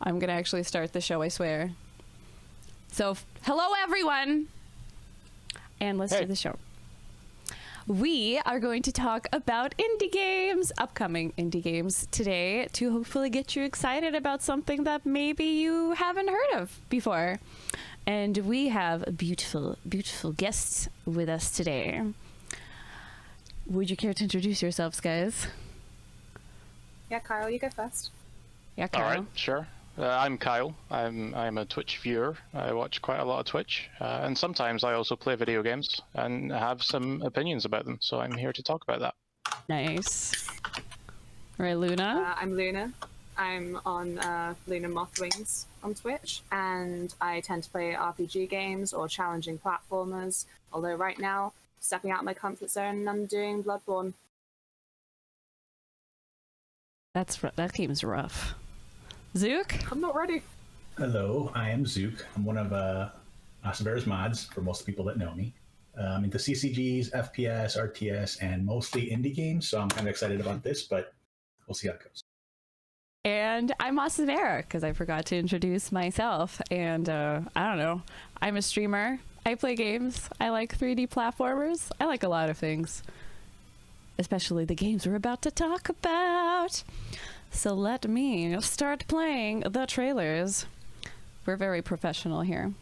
I'm gonna actually start the show, I swear. So, hello everyone! And let's do the show. We are going to talk about indie games, upcoming indie games today, to hopefully get you excited about something that maybe you haven't heard of before. And we have beautiful, beautiful guests with us today. Would you care to introduce yourselves, guys? Yeah, Kyle, you go first. Yeah, Kyle. All right, sure. I'm Kyle. I'm a Twitch viewer. I watch quite a lot of Twitch, and sometimes I also play video games and have some opinions about them. So I'm here to talk about that. Nice. All right, Luna. I'm Luna. I'm on LunaMothWings on Twitch, and I tend to play RPG games or challenging platformers. Although right now, stepping out of my comfort zone, and I'm doing Bloodborne. That game's rough. Zook? I'm not ready. Hello, I am Zook. I'm one of Asevera's mods, for most people that know me. I'm into CCGs, FPS, RTS, and mostly indie games, so I'm kind of excited about this, but we'll see how it goes. And I'm Asevera, because I forgot to introduce myself. And I don't know, I'm a streamer. I play games. I like 3D platformers. I like a lot of things. Especially the games we're about to talk about. So let me start playing the trailers. We're very professional here.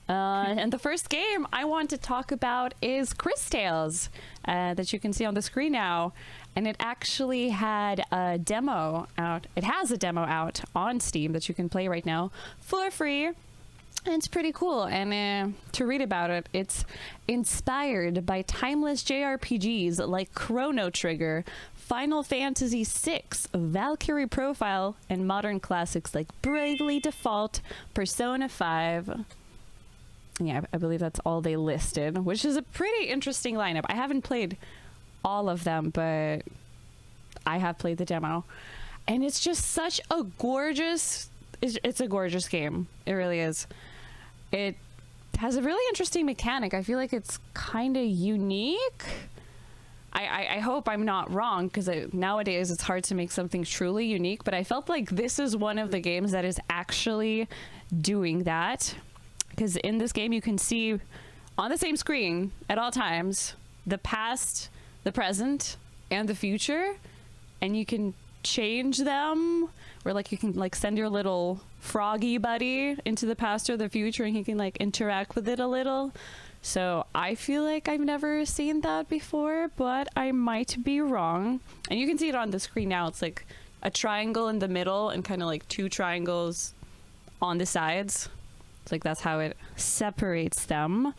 And the first game I want to talk about is Cris Tales, that you can see on the screen now. And it actually had a demo out. It has a demo out on Steam that you can play right now for free. And it's pretty cool. And to read about it, it's inspired by timeless JRPGs like Chrono Trigger, Final Fantasy VI, Valkyrie Profile, and modern classics like Bravely Default, Persona 5. Yeah, I believe that's all they listed, which is a pretty interesting lineup. I haven't played all of them, but I have played the demo. And it's just such a gorgeous... It's a gorgeous game. It really is. It has a really interesting mechanic. I feel like it's kind of unique. I hope I'm not wrong, because nowadays it's hard to make something truly unique, but I felt like this is one of the games that is actually doing that. Because in this game you can see on the same screen at all times the past, the present, and the future, and you can change them, where like you can like send your little froggy buddy into the past or the future, and he can like interact with it a little. So I feel like I've never seen that before, but I might be wrong. And you can see it on the screen now. It's like a triangle in the middle and kind of like two triangles on the sides. It's like that's how it separates them.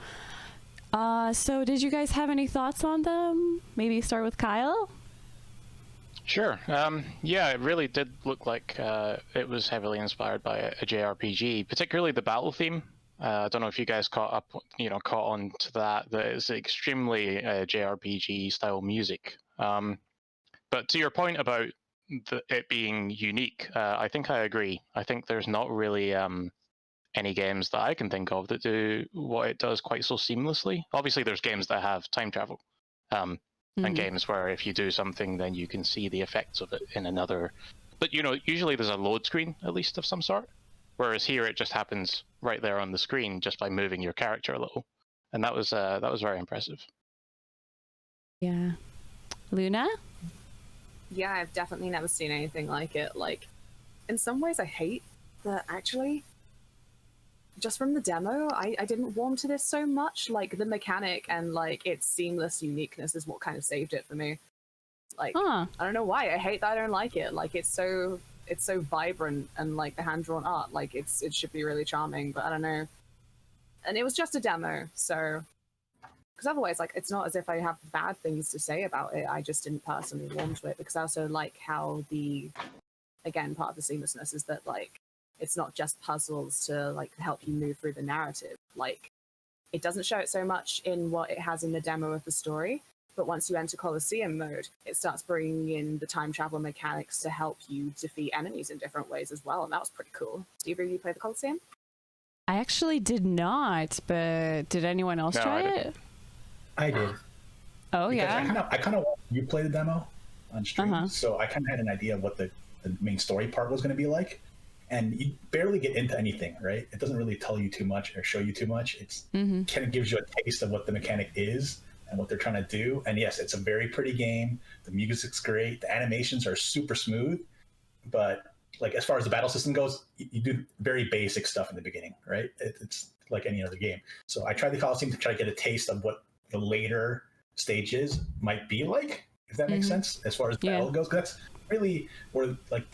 So did you guys have any thoughts on them? Maybe start with Kyle? Sure. Yeah, it really did look like it was heavily inspired by a JRPG, particularly the battle theme. I don't know if you guys caught on to that. That is extremely JRPG style music. But to your point about it being unique, I think I agree. I think there's not really any games that I can think of that do what it does quite so seamlessly. Obviously, there's games that have time travel. And games where if you do something, then you can see the effects of it in another. But usually there's a load screen at least of some sort. Whereas here it just happens right there on the screen just by moving your character a little, and that was very impressive. Yeah, Luna. Yeah, I've definitely never seen anything like it. Like, in some ways, I hate that actually. Just from the demo, I didn't warm to this so much. Like, the mechanic and, like, its seamless uniqueness is what kind of saved it for me. Like, I don't know why. I hate that I don't like it. Like, it's so vibrant, and, like, the hand-drawn art, like, it should be really charming, but I don't know. And it was just a demo, so... Because otherwise, like, it's not as if I have bad things to say about it. I just didn't personally warm to it, because I also like how again, part of the seamlessness is that, like, it's not just puzzles to like help you move through the narrative. Like, it doesn't show it so much in what it has in the demo of the story, but once you enter Colosseum mode, it starts bringing in the time travel mechanics to help you defeat enemies in different ways as well, and that was pretty cool. Steve, have you played the Colosseum? I actually did not, but did anyone else try it? I did. Oh, because yeah? I kind of you play the demo on stream, so I kind of had an idea of what the main story part was going to be like. and you barely get into anything, right? It doesn't really tell you too much or show you too much. It's kind of gives you a taste of what the mechanic is and what they're trying to do. And yes, it's a very pretty game. The music's great. The animations are super smooth. But like as far as the battle system goes, you do very basic stuff in the beginning, right? It's like any other game. So I tried the Coliseum to try to get a taste of what the later stages might be like, if that makes sense, as far as battle goes. 'Cause that's really where like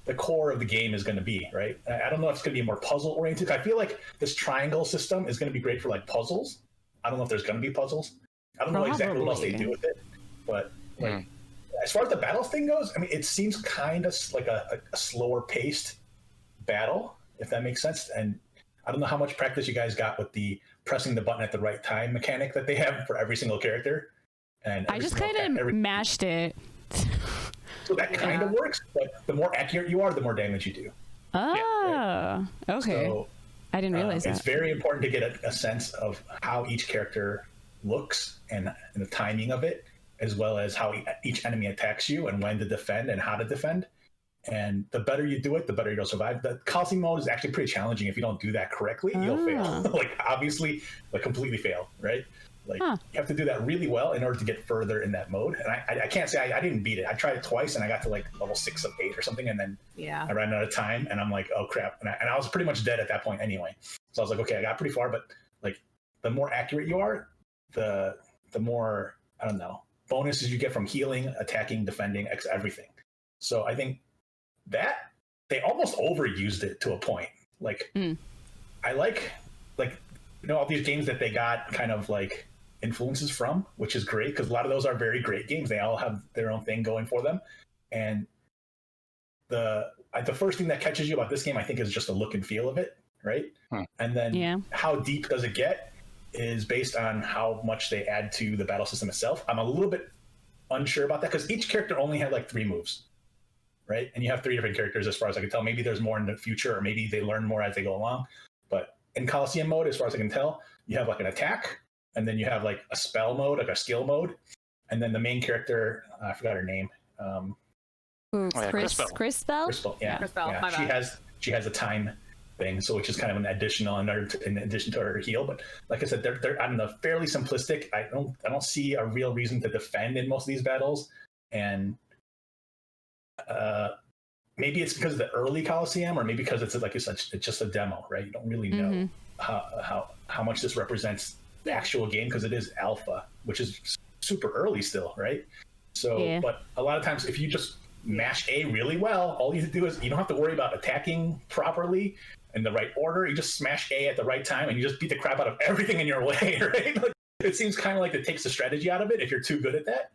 the core of the game is going to be, right? I don't know if it's going to be more puzzle oriented. I feel like this triangle system is going to be great for like puzzles. I don't know if there's going to be puzzles. I don't know exactly what else they do with it, but like as far as the battle thing goes, I mean, it seems kind of like a slower paced battle, if that makes sense. And I don't know how much practice you guys got with the pressing the button at the right time mechanic that they have for every single character. And I just kind of mashed it. So that kind of works, but the more accurate you are, the more damage you do. Oh, okay. So, I didn't realize that. It's very important to get a sense of how each character looks and the timing of it, as well as how each enemy attacks you and when to defend and how to defend. And the better you do it, the better you'll survive. The Coliseum mode is actually pretty challenging. If you don't do that correctly, you'll fail. Like obviously, like completely fail, right? Like you have to do that really well in order to get further in that mode. And I can't say I didn't beat it. I tried it twice and I got to like level 6 of 8 or something. And then I ran out of time and I'm like, oh crap. And I was pretty much dead at that point anyway. So I was like, okay, I got pretty far, but like the more accurate you are, the more, I don't know, bonuses you get from healing, attacking, defending, everything. So I think that they almost overused it to a point. Like I like, you know, all these games that they got kind of like influences from, which is great because a lot of those are very great games. They all have their own thing going for them. And the first thing that catches you about this game, I think, is just the look and feel of it, right? And then how deep does it get is based on how much they add to the battle system itself. I'm a little bit unsure about that because each character only had like 3 moves, right? And you have 3 different characters as far as I can tell. Maybe there's more in the future, or maybe they learn more as they go along. But in Coliseum mode, as far as I can tell, you have like an attack, and then you have like a spell mode, like a skill mode, and then the main character, I forgot her name. Cris Bell? Yeah. Cris Bell, my bad. She has a time thing, so which is kind of an additional in addition to her heal. But like I said, they're I don't know, fairly simplistic. I don't see a real reason to defend in most of these battles, and maybe it's because of the early Coliseum, or maybe because it's like it's just a demo, right? You don't really know how much this represents the actual game because it is alpha, which is super early still, right? So, but a lot of times if you just mash A really well, all you have to do is you don't have to worry about attacking properly in the right order. You just smash A at the right time and you just beat the crap out of everything in your way, right? Like, it seems kind of like it takes the strategy out of it if you're too good at that.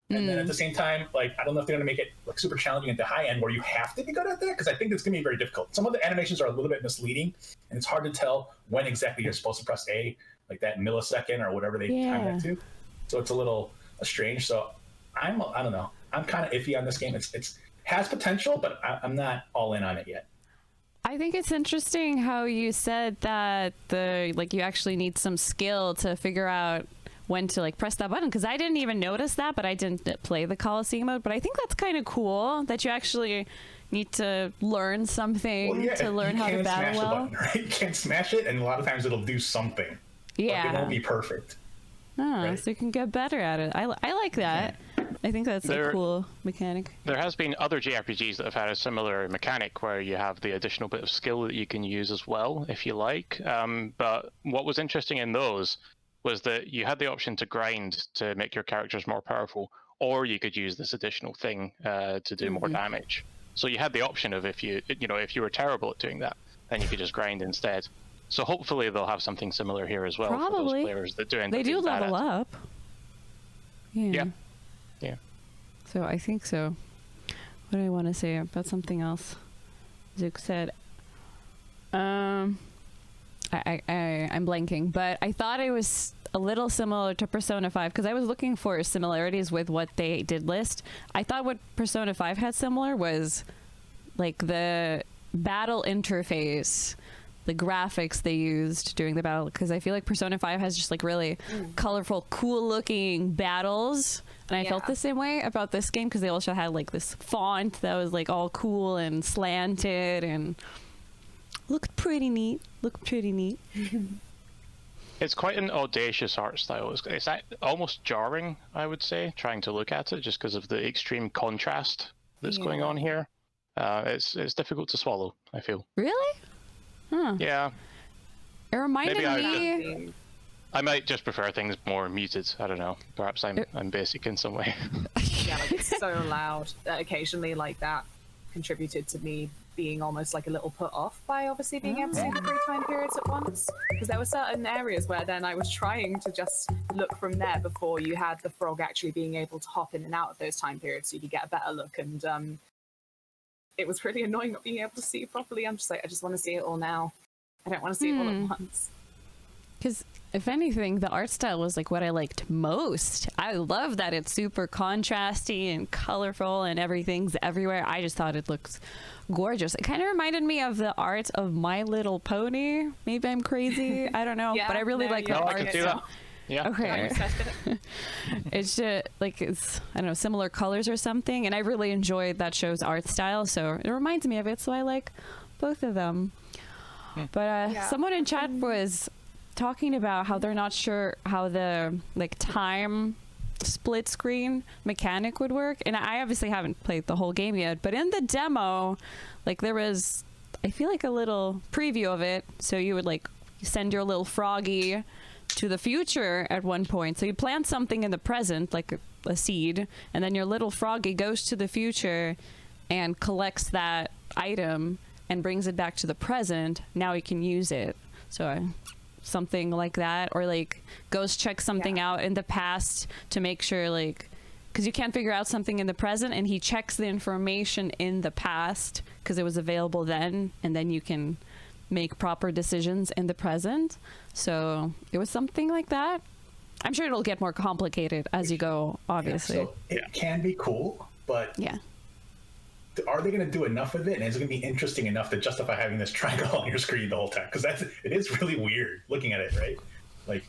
And then at the same time, like, I don't know if they're going to make it like super challenging at the high end where you have to be good at that, because I think it's going to be very difficult. Some of the animations are a little bit misleading, and it's hard to tell when exactly you're supposed to press A, like that millisecond or whatever they time that to. So it's a little strange. So I don't know. I'm kind of iffy on this game. It's has potential, but I'm not all in on it yet. I think it's interesting how you said that you actually need some skill to figure out when to like press that button, because I didn't even notice that, but I didn't play the Coliseum mode. But I think that's kind of cool that you actually need to learn something to learn how to battle well. Button, right? You can't smash it, and a lot of times it'll do something. Yeah, but it won't be perfect. Right? So you can get better at it. I like that. I think that's a cool mechanic. There has been other JRPGs that have had a similar mechanic where you have the additional bit of skill that you can use as well, if you like. But what was interesting in those was that you had the option to grind to make your characters more powerful, or you could use this additional thing to do more damage. So you had the option of if you were terrible at doing that, then you could just grind instead. So hopefully they'll have something similar here as well. Probably. For those players that do end up they do level up. Yeah. So I think so. What do I want to say about something else Zook said? I'm blanking, but I thought it was a little similar to Persona 5 because I was looking for similarities with what they did list. I thought what Persona 5 had similar was like the battle interface the graphics they used during the battle, because I feel like Persona 5 has just like really colorful, cool looking battles, and I felt the same way about this game because they also had like this font that was like all cool and slanted and looked pretty neat. It's quite an audacious art style. It's almost jarring, I would say, trying to look at it just because of the extreme contrast that's going on here. It's difficult to swallow, I feel. Really? Huh. Yeah. It reminded me. I might just prefer things more muted. I don't know. Perhaps I'm basic in some way. Yeah, like it's so loud that occasionally like that contributed to me being almost like a little put off by obviously being able to see the 3 time periods at once, because there were certain areas where then I was trying to just look from there before you had the frog actually being able to hop in and out of those time periods so you could get a better look, and it was really annoying not being able to see properly. I'm just like, I just want to see it all now. I don't want to see it all at once. Because if anything, the art style was like what I liked most. I love that it's super contrasty and colorful and everything's everywhere. I just thought it looks gorgeous. It kind of reminded me of the art of My Little Pony. Maybe I'm crazy. I don't know. But I really like the art. I can do that. Yeah. Okay. It's just like, it's, I don't know, similar colors or something. And I really enjoyed that show's art style. So it reminds me of it. So I like both of them. But someone in chat was talking about how they're not sure how the like time split screen mechanic would work, and I obviously haven't played the whole game yet, but in the demo, like there was, I feel like a little preview of it, so you would like send your little froggy to the future at one point, so you plant something in the present like a seed, and then your little froggy goes to the future and collects that item and brings it back to the present. Now you can use it. So something like that, or like goes check something out in the past to make sure, like, because you can't figure out something in the present, and he checks the information in the past because it was available then, and then you can make proper decisions in the present. So it was something like that. I'm sure it'll get more complicated as you go, obviously. So it can be cool, but are they going to do enough with it, and is it going to be interesting enough to justify having this triangle on your screen the whole time? Because it is really weird looking at it, right? Like,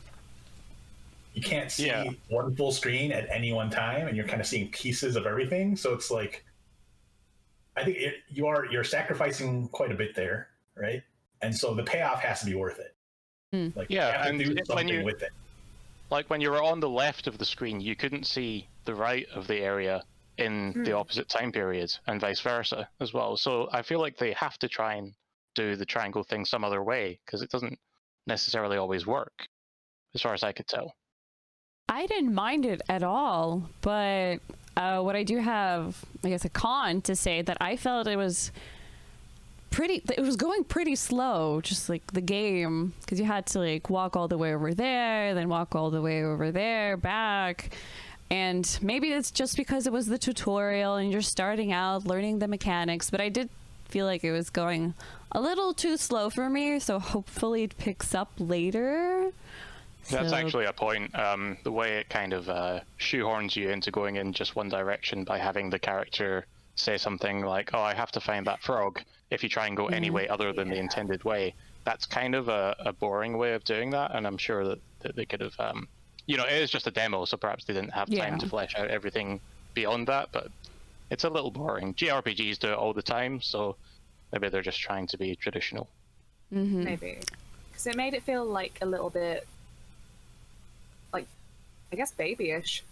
you can't see one full screen at any one time, and you're kind of seeing pieces of everything. So it's like, I think you're sacrificing quite a bit there, right? And so the payoff has to be worth it. Like, and do something with it. Like when you were on the left of the screen, you couldn't see the right of the area in the opposite time period, and vice versa as well. So I feel like they have to try and do the triangle thing some other way, because it doesn't necessarily always work, as far as I could tell. I didn't mind it at all, but what I do have, I guess, a con to say that I felt it was going pretty slow, just like the game, because you had to like walk all the way over there, then walk all the way over there, back. And maybe it's just because it was the tutorial and you're starting out learning the mechanics, but I did feel like it was going a little too slow for me, so hopefully it picks up later. That's actually a point. The way it kind of shoehorns you into going in just one direction by having the character say something like, oh, I have to find that frog, if you try and go any way other than the intended way. That's kind of a boring way of doing that, and I'm sure that they could have... it is just a demo, so perhaps they didn't have time to flesh out everything beyond that, but it's a little boring. JRPGs do it all the time, so maybe they're just trying to be traditional. Maybe. Because it made it feel like a little bit, like, I guess babyish.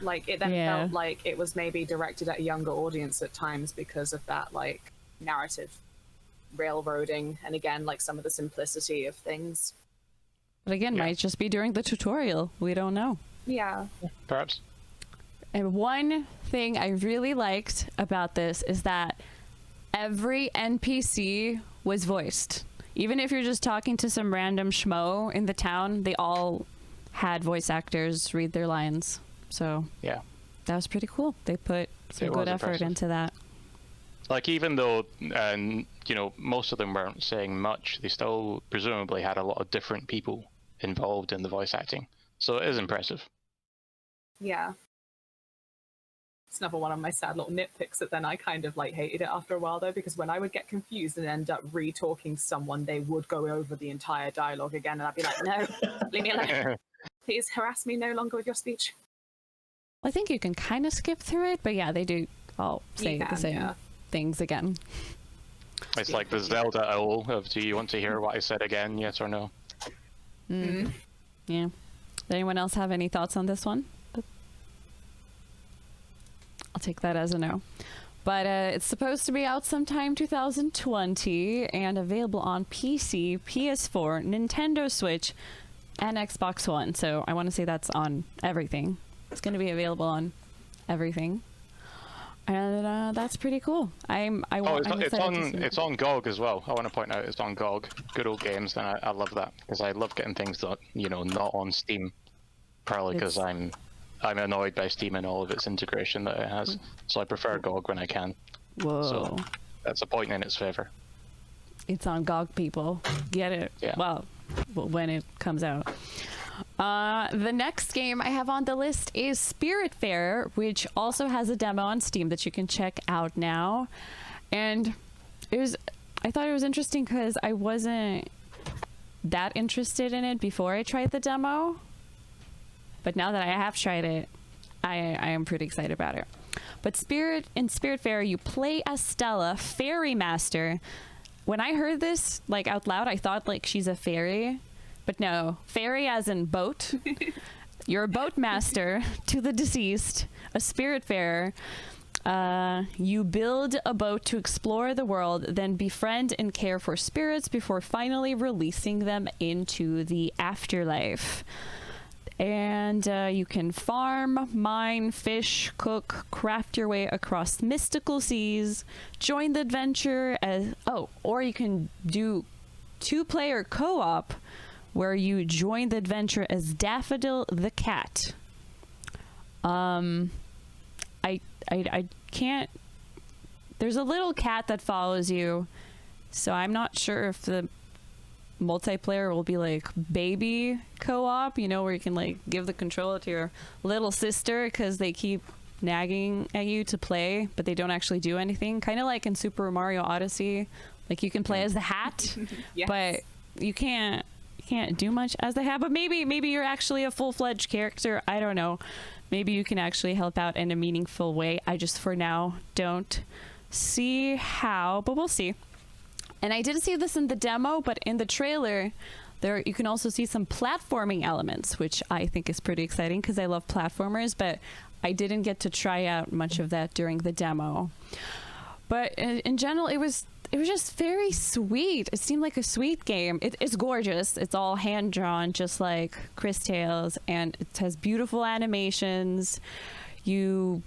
Like, it then felt like it was maybe directed at a younger audience at times because of that, like, narrative railroading, and again, like, some of the simplicity of things. But again, might just be during the tutorial. We don't know. Yeah. Perhaps. And one thing I really liked about this is that every NPC was voiced. Even if you're just talking to some random schmo in the town, they all had voice actors read their lines. So that was pretty cool. They put some good effort into that. Like, even though, most of them weren't saying much, they still presumably had a lot of different people involved in the voice acting. So it is impressive. Yeah. It's another one of my sad little nitpicks that then I kind of like hated it after a while though, because when I would get confused and end up re-talking to someone, they would go over the entire dialogue again, and I'd be like, no, leave me alone. Please harass me no longer with your speech. I think you can kind of skip through it, but yeah, they do all say the same things again. It's like the Zelda owl of, do you want to hear what I said again, yes or no? Yeah. Does anyone else have any thoughts on this one? I'll take that as a no. But it's supposed to be out sometime 2020 and available on PC, PS4, Nintendo Switch, and Xbox One. So I want to say that's on everything. It's going to be available on everything. And that's pretty cool. It's on GOG as well. I want to point out it's on GOG. Good old games, and I love that because I love getting things that not on Steam. Partly because I'm annoyed by Steam and all of its integration that it has, so I prefer GOG when I can. Whoa! So that's a point in its favor. It's on GOG, people. Get it? Yeah. Well, when it comes out. The next game I have on the list is Spiritfarer, which also has a demo on Steam that you can check out now. And I thought it was interesting because I wasn't that interested in it before I tried the demo. But now that I have tried it, I am pretty excited about it. But in Spiritfarer, you play as Stella, fairy master. When I heard this like out loud, I thought like she's a fairy. But no, fairy as in boat. You're a boat master to the deceased, a Spiritfarer. You build a boat to explore the world, then befriend and care for spirits before finally releasing them into the afterlife. And you can farm, mine, fish, cook, craft your way across mystical seas, join the adventure or you can do 2-player co-op where you join the adventure as Daffodil the cat. I can't. There's a little cat that follows you, so I'm not sure if the multiplayer will be like baby co-op, where you can like give the controller to your little sister because they keep nagging at you to play, but they don't actually do anything. Kind of like in Super Mario Odyssey, like you can play as the hat, yes. But you can't do much as the hat. But maybe you're actually a full-fledged character. I don't know. Maybe you can actually help out in a meaningful way. I just for now don't see how, but we'll see. And I did see this in the demo, but in the trailer, you can also see some platforming elements, which I think is pretty exciting because I love platformers, but I didn't get to try out much of that during the demo. But in general, it was just very sweet. It seemed like a sweet game. It's gorgeous. It's all hand-drawn, just like Cris Tales, and it has beautiful animations. You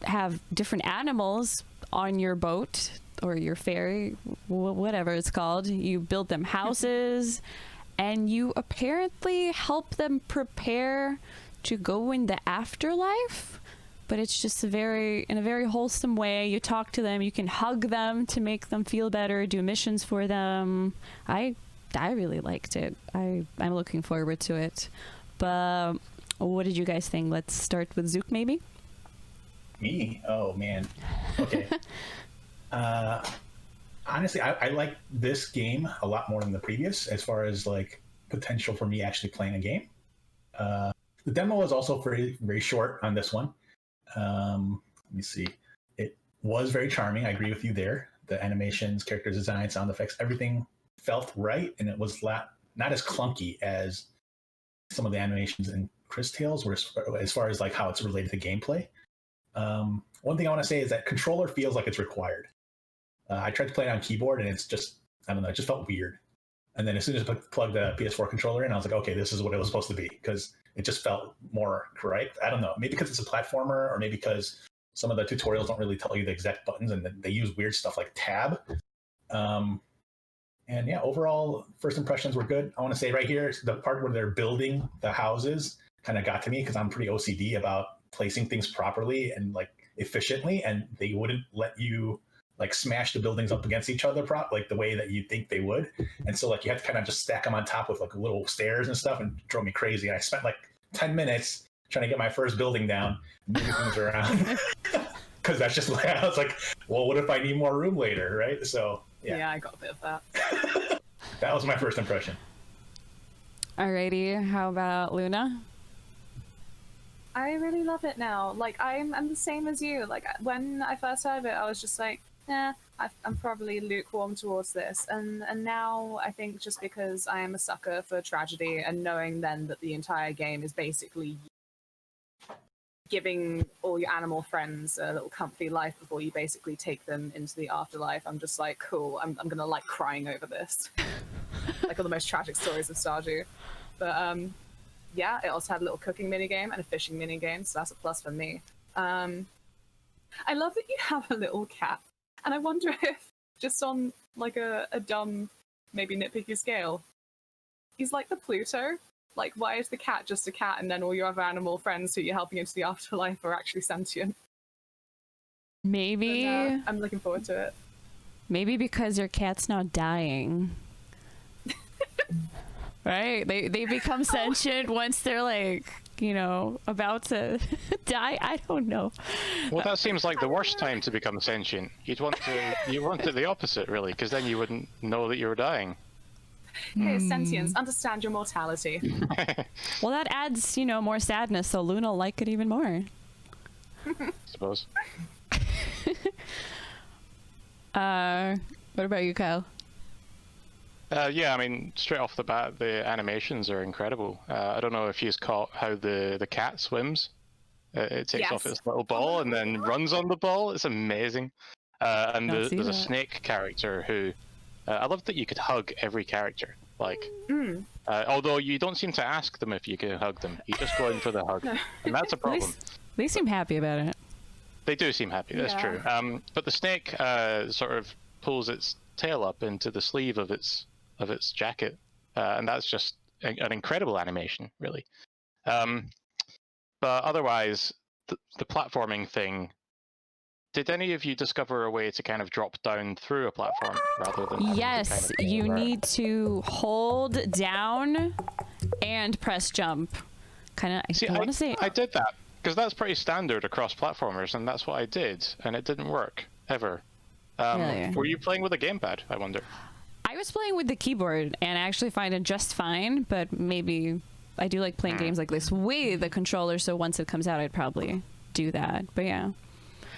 have different animals on your boat or your ferry, whatever it's called. You build them houses, and you apparently help them prepare to go in the afterlife. But it's just in a very wholesome way. You talk to them, you can hug them to make them feel better, do missions for them. I really liked it. I'm looking forward to it. But what did you guys think? Let's start with Zook, maybe? Me? Oh, man. Okay. Honestly, I like this game a lot more than the previous as far as like potential for me actually playing a game. The demo was also very, very short on this one. Let me see. It was very charming. I agree with you there. The animations, character design, sound effects, everything felt right, and it was not as clunky as some of the animations in Cris Tales, as far as like how it's related to gameplay. One thing I want to say is that controller feels like it's required. I tried to play it on keyboard, and it's just, I don't know, it just felt weird. And then as soon as I plugged the PS4 controller in, I was like, okay, this is what it was supposed to be, because it just felt more correct. I don't know, maybe because it's a platformer, or maybe because some of the tutorials don't really tell you the exact buttons, and they use weird stuff like tab. And yeah, overall, first impressions were good. I want to say right here, the part where they're building the houses kind of got to me, because I'm pretty OCD about placing things properly and like efficiently, and they wouldn't let you like smash the buildings up against each other like the way that you think they would. And so like you had to kind of just stack them on top with like little stairs and stuff, and it drove me crazy. I spent like 10 minutes trying to get my first building down, moving things around. because that's just what I was like, well, what if I need more room later, right? So Yeah, I got a bit of that. that was my first impression. Alrighty, how about Luna? I really love it now. Like, I'm the same as you. Like, when I first heard it, I was just like, I'm probably lukewarm towards this. And now I think just because I am a sucker for tragedy and knowing then that the entire game is basically giving all your animal friends a little comfy life before you basically take them into the afterlife, I'm just like, cool, I'm gonna like crying over this. Like all the most tragic stories of Stardew. But yeah, it also had a little cooking minigame and a fishing minigame, so that's a plus for me. I love that you have a little cat. And I wonder if, just on like a dumb, maybe nitpicky scale, he's like the Pluto. Like, why is the cat just a cat and then all your other animal friends who you're helping into the afterlife are actually sentient? Maybe. And, I'm looking forward to it. Maybe because your cat's not dying. Right? They become sentient once they're like, you know, about to die. I don't know. Well, that seems like the worst time to become sentient. You want it the opposite, really, because then you wouldn't know that you were dying. Hey, sentience, understand your mortality. Well, that adds, you know, more sadness, so Luna will like it even more. Suppose. What about you, Kyle? Yeah, I mean, straight off the bat, the animations are incredible. I don't know if you've caught how the cat swims. It takes off its little ball and then runs on the ball. It's amazing. And there's a snake character who... I love that you could hug every character. Like, although you don't seem to ask them if you can hug them. You just go in for the hug. And that's a problem. They seem happy about it. They do seem happy, that's true. But the snake sort of pulls its tail up into the sleeve of its jacket, and that's just an incredible animation, really. But otherwise, the platforming thing, did any of you discover a way to kind of drop down through a platform rather than... Yes, you need to hold down and press jump. Kind of, I want to say... I did that, because that's pretty standard across platformers, and that's what I did, and it didn't work, ever. Really? Were you playing with a gamepad, I wonder? I was playing with the keyboard, and I actually find it just fine, but maybe I do like playing games like this with the controller, so once it comes out, I'd probably do that. But yeah.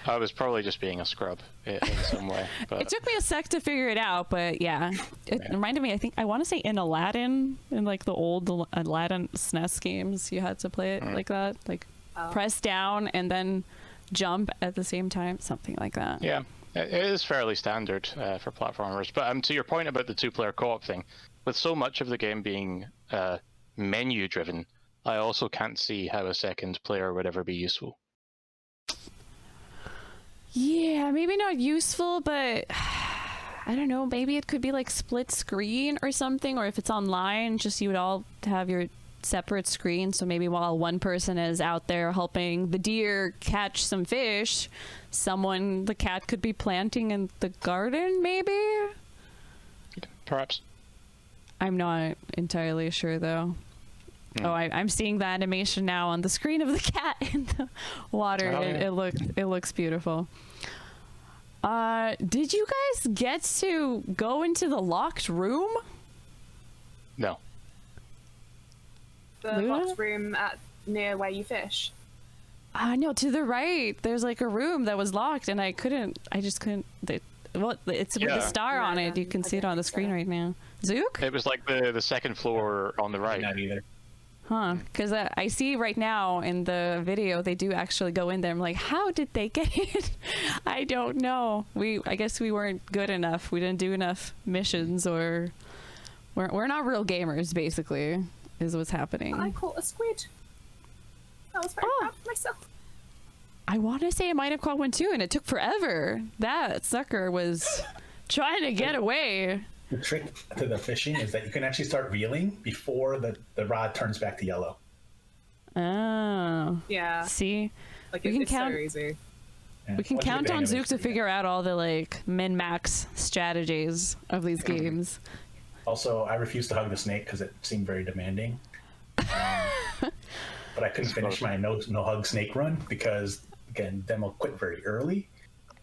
I was probably just being a scrub in some way. But... It took me a sec to figure it out, but yeah. It reminded me, I want to say in Aladdin, in like the old Aladdin SNES games, you had to play it like that. Like press down and then jump at the same time, something like that. Yeah. It is fairly standard for platformers, but to your point about the two-player co-op thing, with so much of the game being menu-driven, I also can't see how a second player would ever be useful. Yeah, maybe not useful, but I don't know, maybe it could be like split screen or something, or if it's online, just you would all have your separate screen, so maybe while one person is out there helping the deer catch some fish, the cat could be planting in the garden, maybe? Perhaps. I'm not entirely sure, though. Oh, I'm seeing the animation now on the screen of the cat in the water. It looks beautiful. Did you guys get to go into the locked room? No. The locked room near where you fish? No, to the right. There's like a room that was locked, and I just couldn't. It's with a star on it. You can see it on the screen right now. Zook? It was like the second floor on the right. Not either. Huh, because I see right now in the video they do actually go in there. I'm like, how did they get in? I don't know. I guess we weren't good enough. We didn't do enough missions, or we're not real gamers, basically, is what's happening. I caught a squid. I was very proud of myself. I want to say I might have caught one too, and it took forever. That sucker was trying to get away. The trick to the fishing is that you can actually start reeling before the rod turns back to yellow. Oh. Yeah. See? Like, it's so easy. Yeah. We can count on Zook to figure out all the, like, min-max strategies of these games. Also, I refused to hug the snake because it seemed very demanding. But I couldn't finish my no hug snake run because again, demo quit very early.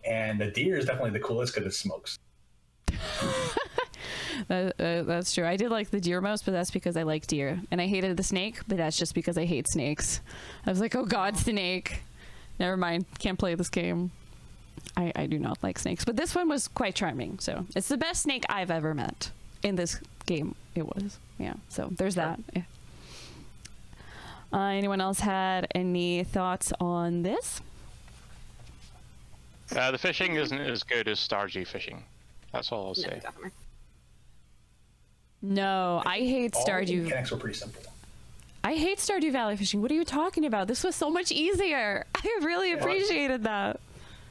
And the deer is definitely the coolest because it smokes. That's true. I did like the deer most, but that's because I like deer. And I hated the snake, but that's just because I hate snakes. I was like, oh god, snake. Never mind. Can't play this game. I do not like snakes. But this one was quite charming. So it's the best snake I've ever met in this game. It was. Yeah. So there's that. Yeah. Anyone else had any thoughts on this? The fishing isn't as good as Stardew fishing. That's all I'll say. Definitely. No, I hate All the Stardew. mechanics were pretty simple. I hate Stardew Valley fishing. What are you talking about? This was so much easier. I really appreciated that.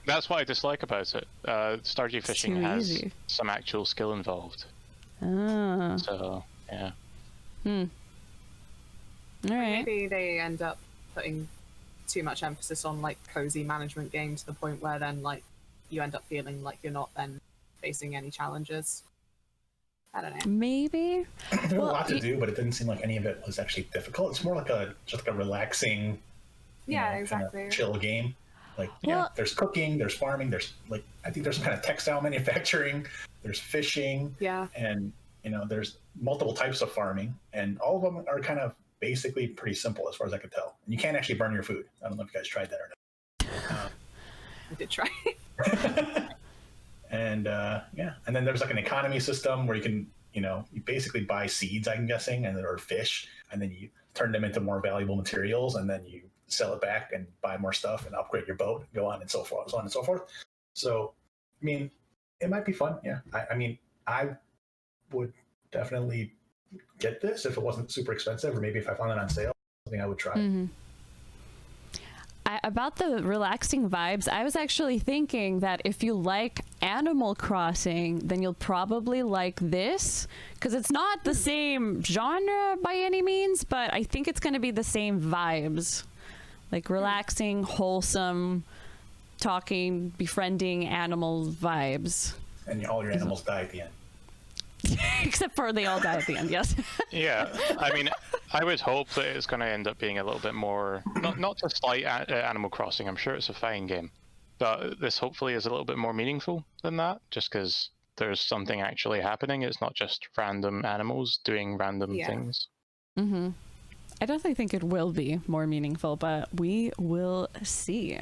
That's what I dislike about it. Stardew fishing too has easy. some actual skill involved. Ah. So, yeah. All right. Maybe they end up putting too much emphasis on like cozy management game to the point where then like you end up feeling like you're not then facing any challenges. I don't know. Maybe. There was a lot to do, but it didn't seem like any of it was actually difficult. It's more like just like a relaxing, Yeah, kind exactly. of chill game. Like, Well- there's cooking, there's farming, there's like, I think there's some kind of textile manufacturing, there's fishing, Yeah. and there's multiple types of farming, and all of them are kind of basically pretty simple as far as I could tell. And you can't actually burn your food. I don't know if you guys tried that or not. I did try. And and then there's like an economy system where you can, you basically buy seeds, I'm guessing, and or fish, and then you turn them into more valuable materials, and then you sell it back and buy more stuff and upgrade your boat, go on and so forth, so on and so forth. So, I mean, it might be fun. Yeah, I mean, I would definitely get this if it wasn't super expensive, or maybe if I found it on sale, something I would try. Mm-hmm. About the relaxing vibes, I was actually thinking that if you like Animal Crossing, then you'll probably like this, because it's not the same genre by any means, but I think it's going to be the same vibes. Like relaxing, wholesome, talking, befriending animals vibes. And all your animals die at the end. Except for they all die at the end, yes. Yeah, I mean, I would hope that it's going to end up being a little bit more, not just like Animal Crossing. I'm sure it's a fine game, but this hopefully is a little bit more meaningful than that, just because there's something actually happening. It's not just random animals doing random things. Mm-hmm. I definitely think it will be more meaningful, but we will see.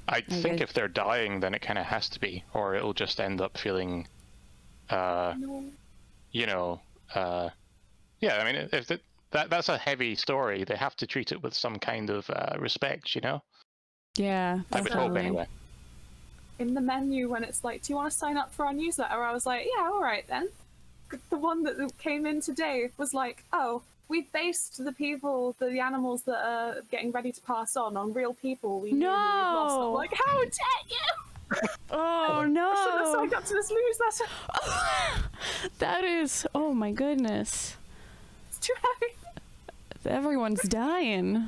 I think if they're dying, then it kind of has to be, or it'll just end up feeling, yeah, I mean, if that's a heavy story, they have to treat it with some kind of respect, Yeah, I would hope anyway. In the menu, when it's like, do you want to sign up for our newsletter? I was like, yeah, all right then. The one that came in today was like, oh, we've based the animals that are getting ready to pass on real people. We knew who we'd lost them. Like, how dare you! Oh no! I should have signed up to this newsletter. That is, oh my goodness. It's too heavy. Everyone's dying.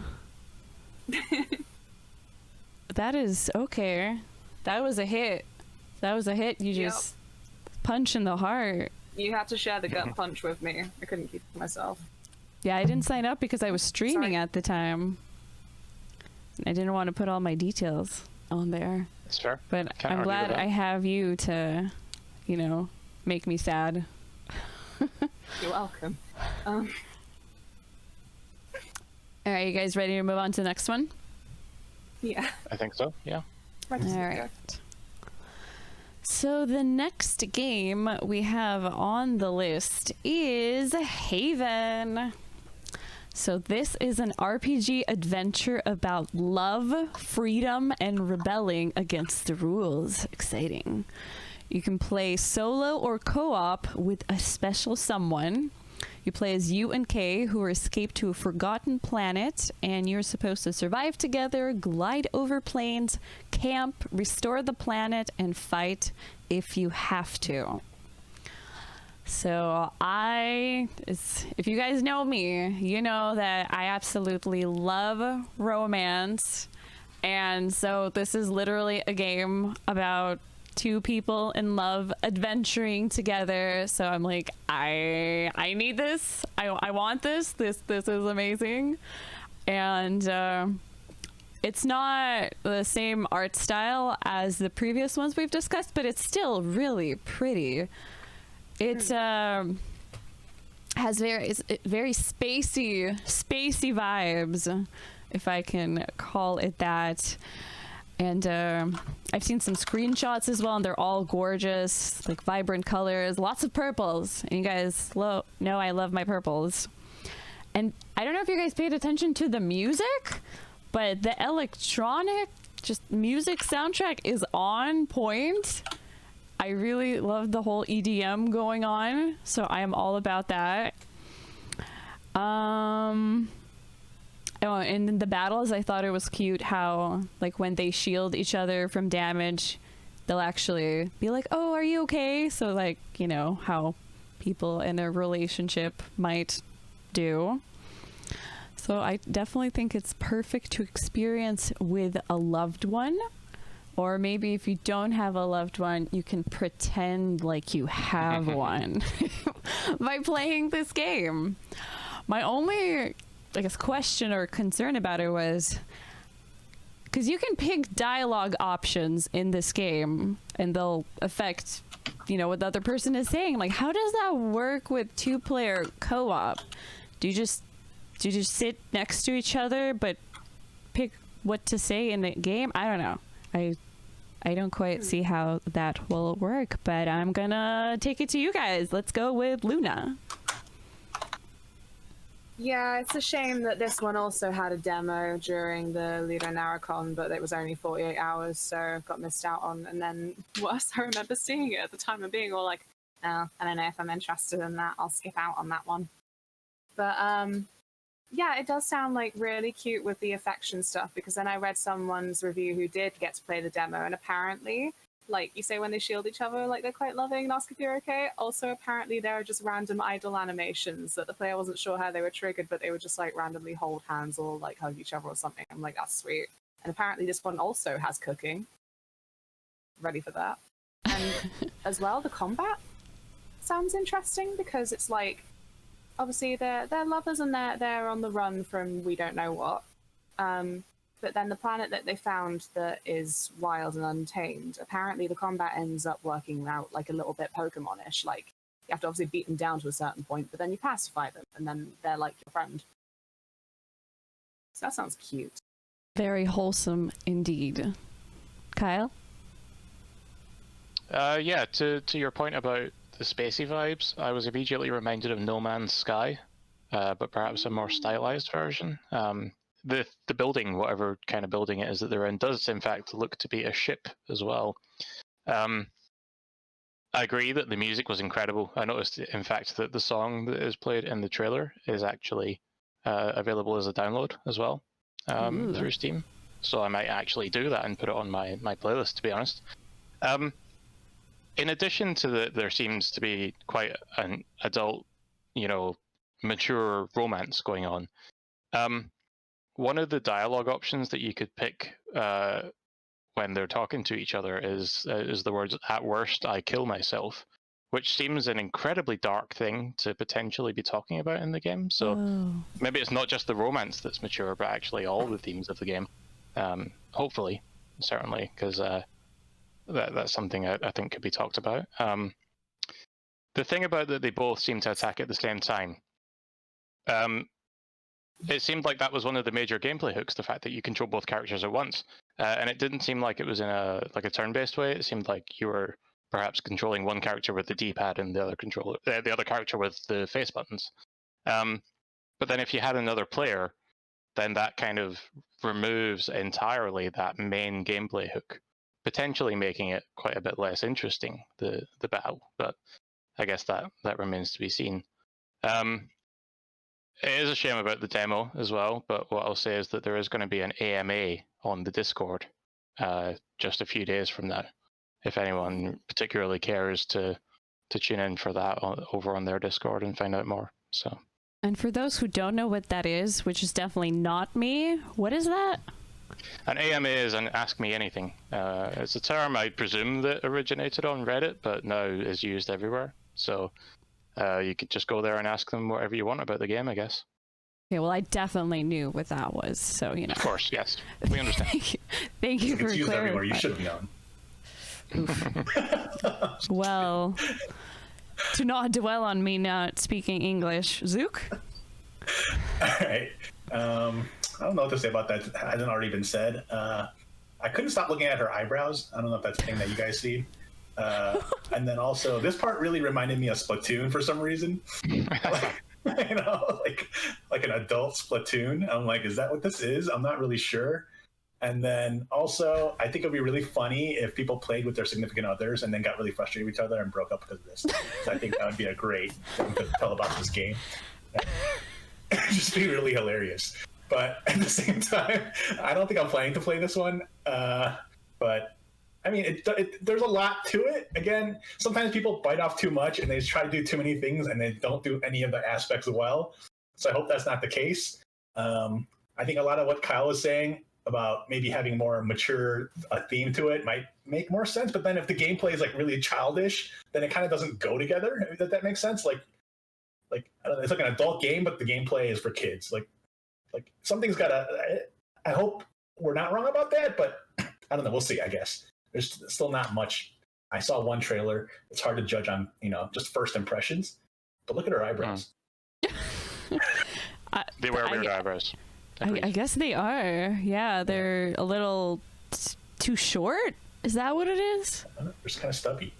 That is, okay. That was a hit. You just punch in the heart. You had to share the gut punch with me. I couldn't keep it to myself. Yeah, I didn't sign up because I was streaming at the time. I didn't want to put all my details on there. That's fair. But Can't I'm argue glad with that. I have you to, make me sad. You're welcome. All right, you guys ready to move on to the next one? Yeah. I think so, yeah. Ready to All go. right. So the next game we have on the list is Haven. So this is an RPG adventure about love, freedom, and rebelling against the rules. Exciting. You can play solo or co-op with a special someone. You play as U and K, who are escaped to a forgotten planet, and you're supposed to survive together, glide over planes, camp, restore the planet, and fight if you have to. So if you guys know me, you know that I absolutely love romance. And so this is literally a game about two people in love adventuring together. So I'm like, I need this. I want this. This is amazing. And It's not the same art style as the previous ones we've discussed, but it's still really pretty. It's has very spacey vibes, if I can call it that. And I've seen some screenshots as well, and they're all gorgeous, like vibrant colors, lots of purples. And you guys know I love my purples. And I don't know if you guys paid attention to the music, but the electronic just music soundtrack is on point. I really love the whole EDM going on, so I am all about that. Oh, and in the battles, I thought it was cute how, like, when they shield each other from damage, they'll actually be like, oh, are you okay? So, like, you know, how people in a relationship might do. So I definitely think it's perfect to experience with a loved one. Or maybe if you don't have a loved one, you can pretend like you have one by playing this game. My only, I guess, question or concern about it was, because you can pick dialogue options in this game and they'll affect, you know, what the other person is saying. Like, how does that work with 2-player co-op? Do you just sit next to each other but pick what to say in the game? I don't know. I don't quite see how that will work, but I'm gonna take it to you guys. Let's go with Luna. Yeah, it's a shame that this one also had a demo during the LunaMothWings, but it was only 48 hours, so got missed out on. And then worse, I remember seeing it at the time and being all like, oh, I don't know if I'm interested in that. I'll skip out on that one. But yeah, it does sound like really cute with the affection stuff, because then I read someone's review who did get to play the demo, and apparently, like you say, when they shield each other, like they're quite loving and ask if you're okay. Also, apparently, there are just random idle animations that the player wasn't sure how they were triggered, but they would just like randomly hold hands or like hug each other or something. I'm like, that's sweet. And apparently, this one also has cooking. Ready for that. And as well, the combat sounds interesting, because it's like, obviously they're lovers and they're on the run from we don't know what. But then the planet that they found that is wild and untamed, apparently the combat ends up working out like a little bit Pokemon-ish. Like, you have to obviously beat them down to a certain point, but then you pacify them, and then they're like your friend. So that sounds cute. Very wholesome indeed. Kyle? Yeah, to your point about the spacey vibes, I was immediately reminded of No Man's Sky, but perhaps a more stylized version. The building, whatever kind of building it is that they're in, does in fact look to be a ship as well. I agree that the music was incredible. I noticed, in fact, that the song that is played in the trailer is actually available as a download as well through Steam. So I might actually do that and put it on my playlist, to be honest. In addition to that, there seems to be quite an adult, you know, mature romance going on. One of the dialogue options that you could pick when they're talking to each other is the words, "At worst, I kill myself," which seems an incredibly dark thing to potentially be talking about in the game. So maybe it's not just the romance that's mature, but actually all the themes of the game. Hopefully, certainly, because that's something I think could be talked about. The thing about that they both seem to attack at the same time. It seemed like that was one of the major gameplay hooks, the fact that you control both characters at once. And it didn't seem like it was in a turn-based way. It seemed like you were perhaps controlling one character with the D-pad and the other character with the face buttons. But then if you had another player, then that kind of removes entirely that main gameplay hook, potentially making it quite a bit less interesting, the battle. But I guess that remains to be seen. It is a shame about the demo as well, but what I'll say is that there is going to be an AMA on the Discord just a few days from now, if anyone particularly cares to tune in for that over on their Discord and find out more. So. And for those who don't know what that is, which is definitely not me, what is that? An AMA is an Ask Me Anything. It's a term I presume that originated on Reddit, but now is used everywhere. So you could just go there and ask them whatever you want about the game, I guess. Okay, well, I definitely knew what that was, so, you know. Of course, yes. We understand. Thank you for It's used everywhere. You clarifying. should have known. Well, to not dwell on me not speaking English, Zook? All right. I don't know what to say about that. It hasn't already been said. I couldn't stop looking at her eyebrows. I don't know if that's a thing that you guys see. And then also, this part really reminded me of Splatoon for some reason. You know, like an adult Splatoon. I'm like, is that what this is? I'm not really sure. And then also, I think it'd be really funny if people played with their significant others and then got really frustrated with each other and broke up because of this. So I think that would be a great thing to tell about this game. It'd just be really hilarious. But at the same time, I don't think I'm planning to play this one. But I mean, there's a lot to it. Again, sometimes people bite off too much and they try to do too many things and they don't do any of the aspects well. So I hope that's not the case. I think a lot of what Kyle was saying about maybe having more mature theme to it might make more sense. But then if the gameplay is like really childish, then it kind of doesn't go together. If that makes sense. Like I don't know, it's like an adult game, but the gameplay is for kids. Like something's gotta. I hope we're not wrong about that, but I don't know. We'll see. I guess there's still not much. I saw one trailer. It's hard to judge on just first impressions. But look at her eyebrows. They wear weird eyebrows. I guess they are. Yeah, they're a little too short. Is that what it is? They're just kind of stubby.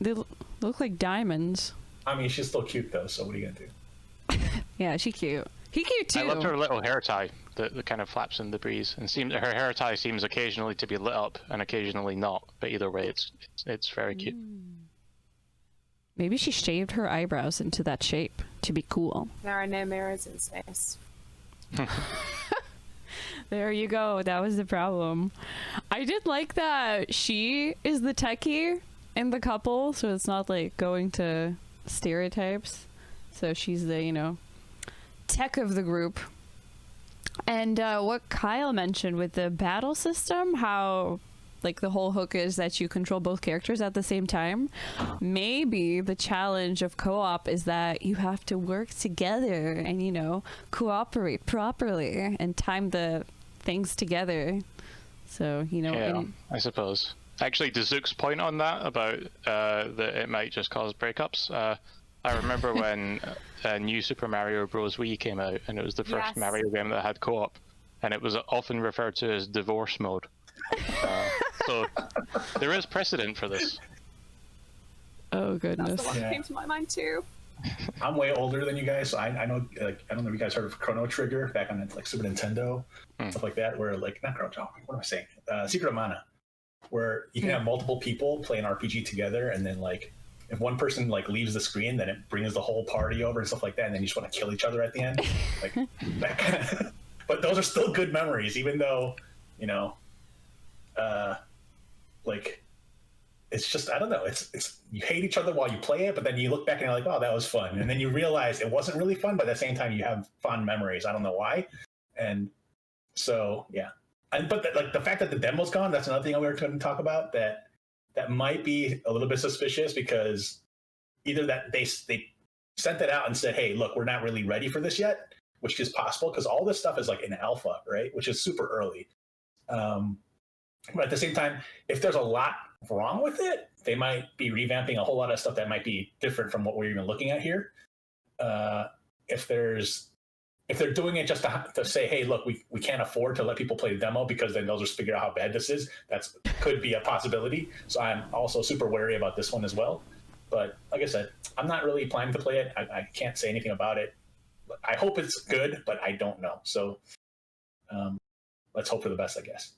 They look like diamonds. I mean, she's still cute though. So what are you gonna do? Yeah, she's cute. He cute too. I loved her little hair tie that kind of flaps in the breeze, and her hair tie seems occasionally to be lit up and occasionally not. But either way, it's very cute. Maybe she shaved her eyebrows into that shape to be cool. There are no mirrors in space. There you go. That was the problem. I did like that she is the techie in the couple, so it's not like going to stereotypes. So she's the, tech of the group. And what Kyle mentioned with the battle system, how like the whole hook is that you control both characters at the same time. Maybe the challenge of co-op is that you have to work together and cooperate properly and time the things together. So yeah, I suppose. Actually, to Zook's point on that about that it might just cause breakups, I remember when New Super Mario Bros. Wii came out, and it was the first Mario game that had co-op, and it was often referred to as divorce mode. So there is precedent for this. Oh goodness! That's the one that came to my mind too. I'm way older than you guys, so I know. Like, I don't know if you guys heard of Chrono Trigger back on like Super Nintendo, stuff like that. Where like not Chrono Trigger, what am I saying? Secret of Mana, where you can have multiple people play an RPG together, and then like if one person like leaves the screen, then it brings the whole party over and stuff like that, and then you just want to kill each other at the end. Like that kind of. But those are still good memories, even though like it's just I don't know. It's you hate each other while you play it, but then you look back and you're like, oh, that was fun, and then you realize it wasn't really fun, but at the same time you have fond memories. I don't know why, and so yeah. But the fact that the demo's gone, that's another thing we were going to talk about. That might be a little bit suspicious because either that they sent it out and said, hey, look, we're not really ready for this yet, which is possible because all this stuff is like in alpha, right? Which is super early. But at the same time, if there's a lot wrong with it, they might be revamping a whole lot of stuff that might be different from what we're even looking at here. If they're doing it just to say, hey, look, we can't afford to let people play the demo because then they'll just figure out how bad this is. That could be a possibility. So I'm also super wary about this one as well. But like I said, I'm not really planning to play it. I can't say anything about it. I hope it's good, but I don't know. So let's hope for the best, I guess.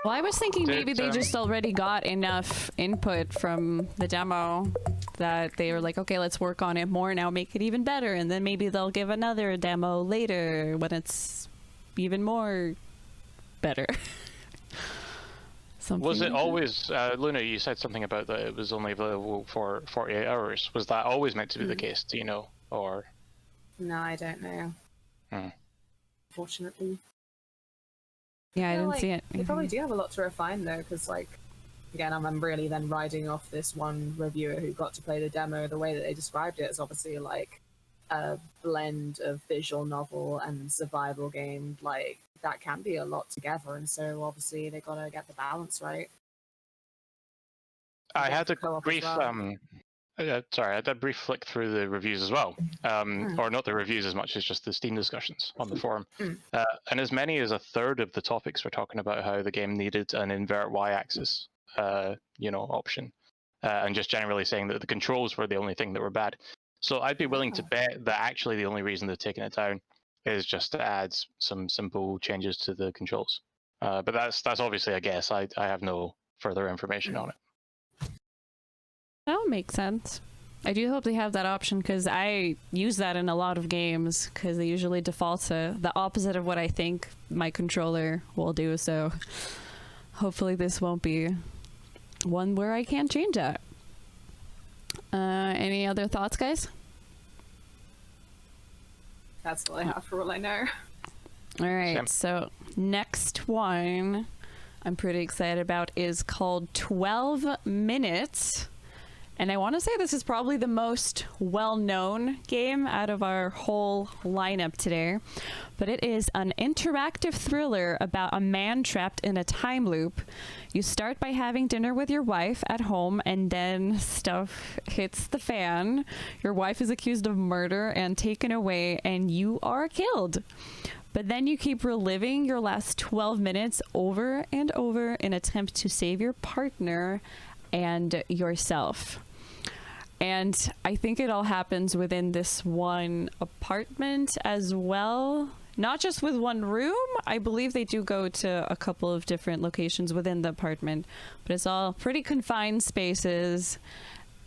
Well, I was thinking maybe they just already got enough input from the demo that they were like, okay, let's work on it more now, make it even better, and then maybe they'll give another demo later when it's even more better. Was it always, Luna, you said something about that it was only available for 48 hours. Was that always meant to be the case? Do you know? Or No, I don't know. Unfortunately. Yeah, I didn't see it. They probably do have a lot to refine though, because again, I'm really then riding off this one reviewer who got to play the demo. The way that they described it is obviously like a blend of visual novel and survival game, like that can be a lot together, and so obviously they gotta get the balance right. I Get had the a co-op as brief well. sorry, I had a brief flick through the reviews as well, or not the reviews as much as just the Steam discussions on the forum. And as many as a third of the topics were talking about how the game needed an invert y-axis, option, and just generally saying that the controls were the only thing that were bad. So I'd be willing to bet that actually the only reason they've taken it down is just to add some simple changes to the controls. But that's obviously a guess. I have no further information on it. That would make sense. I do hope they have that option because I use that in a lot of games because they usually default to the opposite of what I think my controller will do. So hopefully this won't be one where I can't change that. Any other thoughts, guys? That's all I have for all I know. All right. Sam. So next one I'm pretty excited about is called 12 Minutes. And I want to say this is probably the most well-known game out of our whole lineup today. But it is an interactive thriller about a man trapped in a time loop. You start by having dinner with your wife at home, and then stuff hits the fan. Your wife is accused of murder and taken away, and you are killed. But then you keep reliving your last 12 minutes over and over in an attempt to save your partner and yourself. And I think it all happens within this one apartment as well. Not just with one room. I believe they do go to a couple of different locations within the apartment, but it's all pretty confined spaces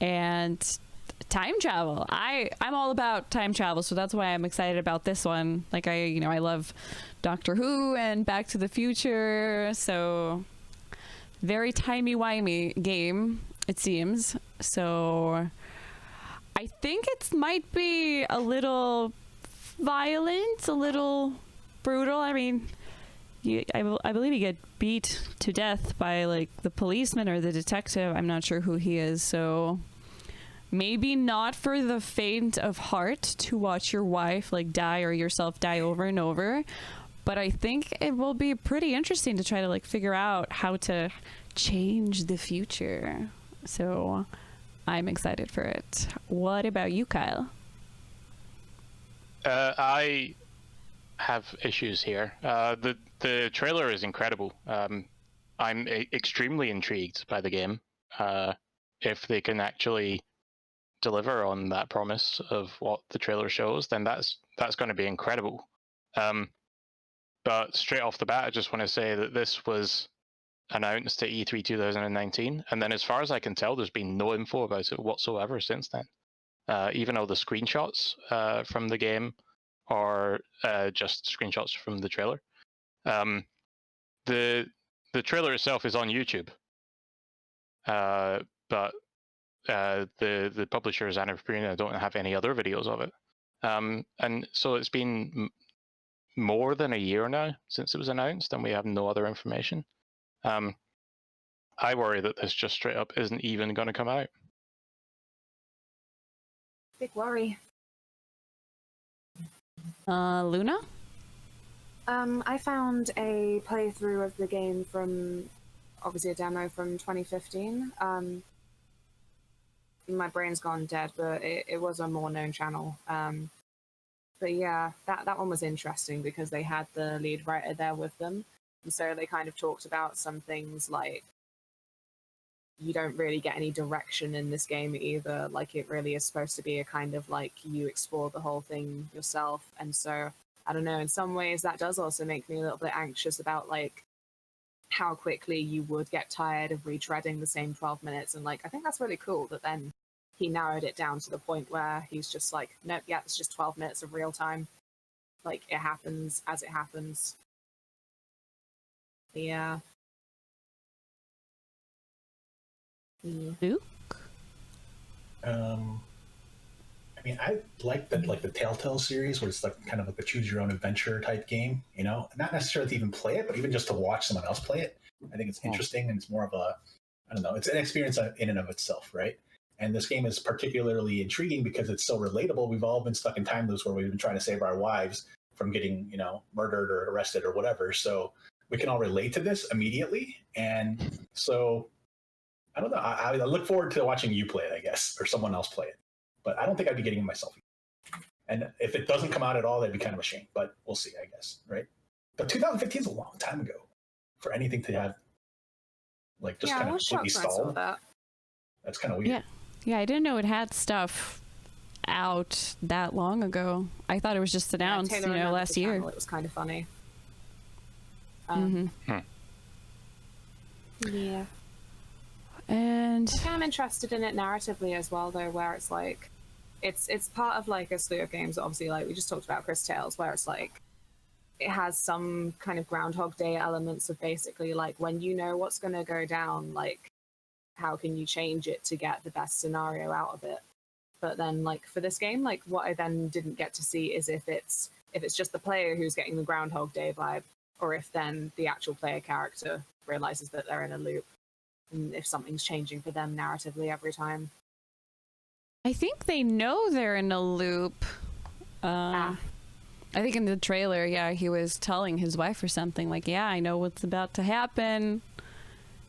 and time travel. I'm all about time travel, so that's why I'm excited about this one. Like I love Doctor Who and Back to the Future, so very timey-wimey game, it seems. So I think it might be a little violent, a little brutal. I mean, I believe you get beat to death by like the policeman or the detective. I'm not sure who he is, so maybe not for the faint of heart to watch your wife like die or yourself die over and over. But I think it will be pretty interesting to try to like figure out how to change the future. So I'm excited for it. What about you, Kyle? I have issues here. The trailer is incredible. I'm extremely intrigued by the game. If they can actually deliver on that promise of what the trailer shows, then that's going to be incredible. But straight off the bat, I just want to say that this was announced at E3 2019, and then as far as I can tell, there's been no info about it whatsoever since then. Even all the screenshots from the game are just screenshots from the trailer. The trailer itself is on YouTube, but the publishers and Annapurna don't have any other videos of it. And so it's been more than a year now since it was announced, and we have no other information. I worry that this just straight up isn't even going to come out. Big worry. Luna? I found a playthrough of the game from, obviously a demo from 2015. My brain's gone dead, but it was a more known channel. But yeah, that one was interesting because they had the lead writer there with them. And so they kind of talked about some things like you don't really get any direction in this game either. Like it really is supposed to be a kind of like you explore the whole thing yourself. And so I don't know, in some ways that does also make me a little bit anxious about like how quickly you would get tired of retreading the same 12 minutes. And like, I think that's really cool that then he narrowed it down to the point where he's just like, nope, yeah, it's just 12 minutes of real time. Like it happens as it happens. Yeah. Luke? I mean, I like the Telltale series where it's like kind of like a choose your own adventure type game, you know, not necessarily to even play it, but even just to watch someone else play it. I think it's interesting, and it's more of a, I don't know, it's an experience in and of itself, right? And this game is particularly intriguing because it's so relatable. We've all been stuck in time loops where we've been trying to save our wives from getting, murdered or arrested or whatever. So we can all relate to this immediately. And so I don't know. I look forward to watching you play it, I guess, or someone else play it. But I don't think I'd be getting it myself. And if it doesn't come out at all, that'd be kind of a shame. But we'll see, I guess, right? But 2015 is a long time ago for anything to have, like, just kind of completely stalled. That's kind of weird. Yeah, I didn't know it had stuff out that long ago. I thought it was just announced, last year. It was kind of funny. Yeah. And I'm interested in it narratively as well, though, where it's like, it's part of like a slew of games, obviously, like we just talked about Cris Tales, where it's like, it has some kind of Groundhog Day elements of basically like, when you know what's going to go down, like, how can you change it to get the best scenario out of it? But then, like, for this game, like, what I then didn't get to see is if it's just the player who's getting the Groundhog Day vibe, or if then the actual player character realizes that they're in a loop, and if something's changing for them narratively every time. I think they know they're in a loop. I think in the trailer, he was telling his wife or something, like, I know what's about to happen.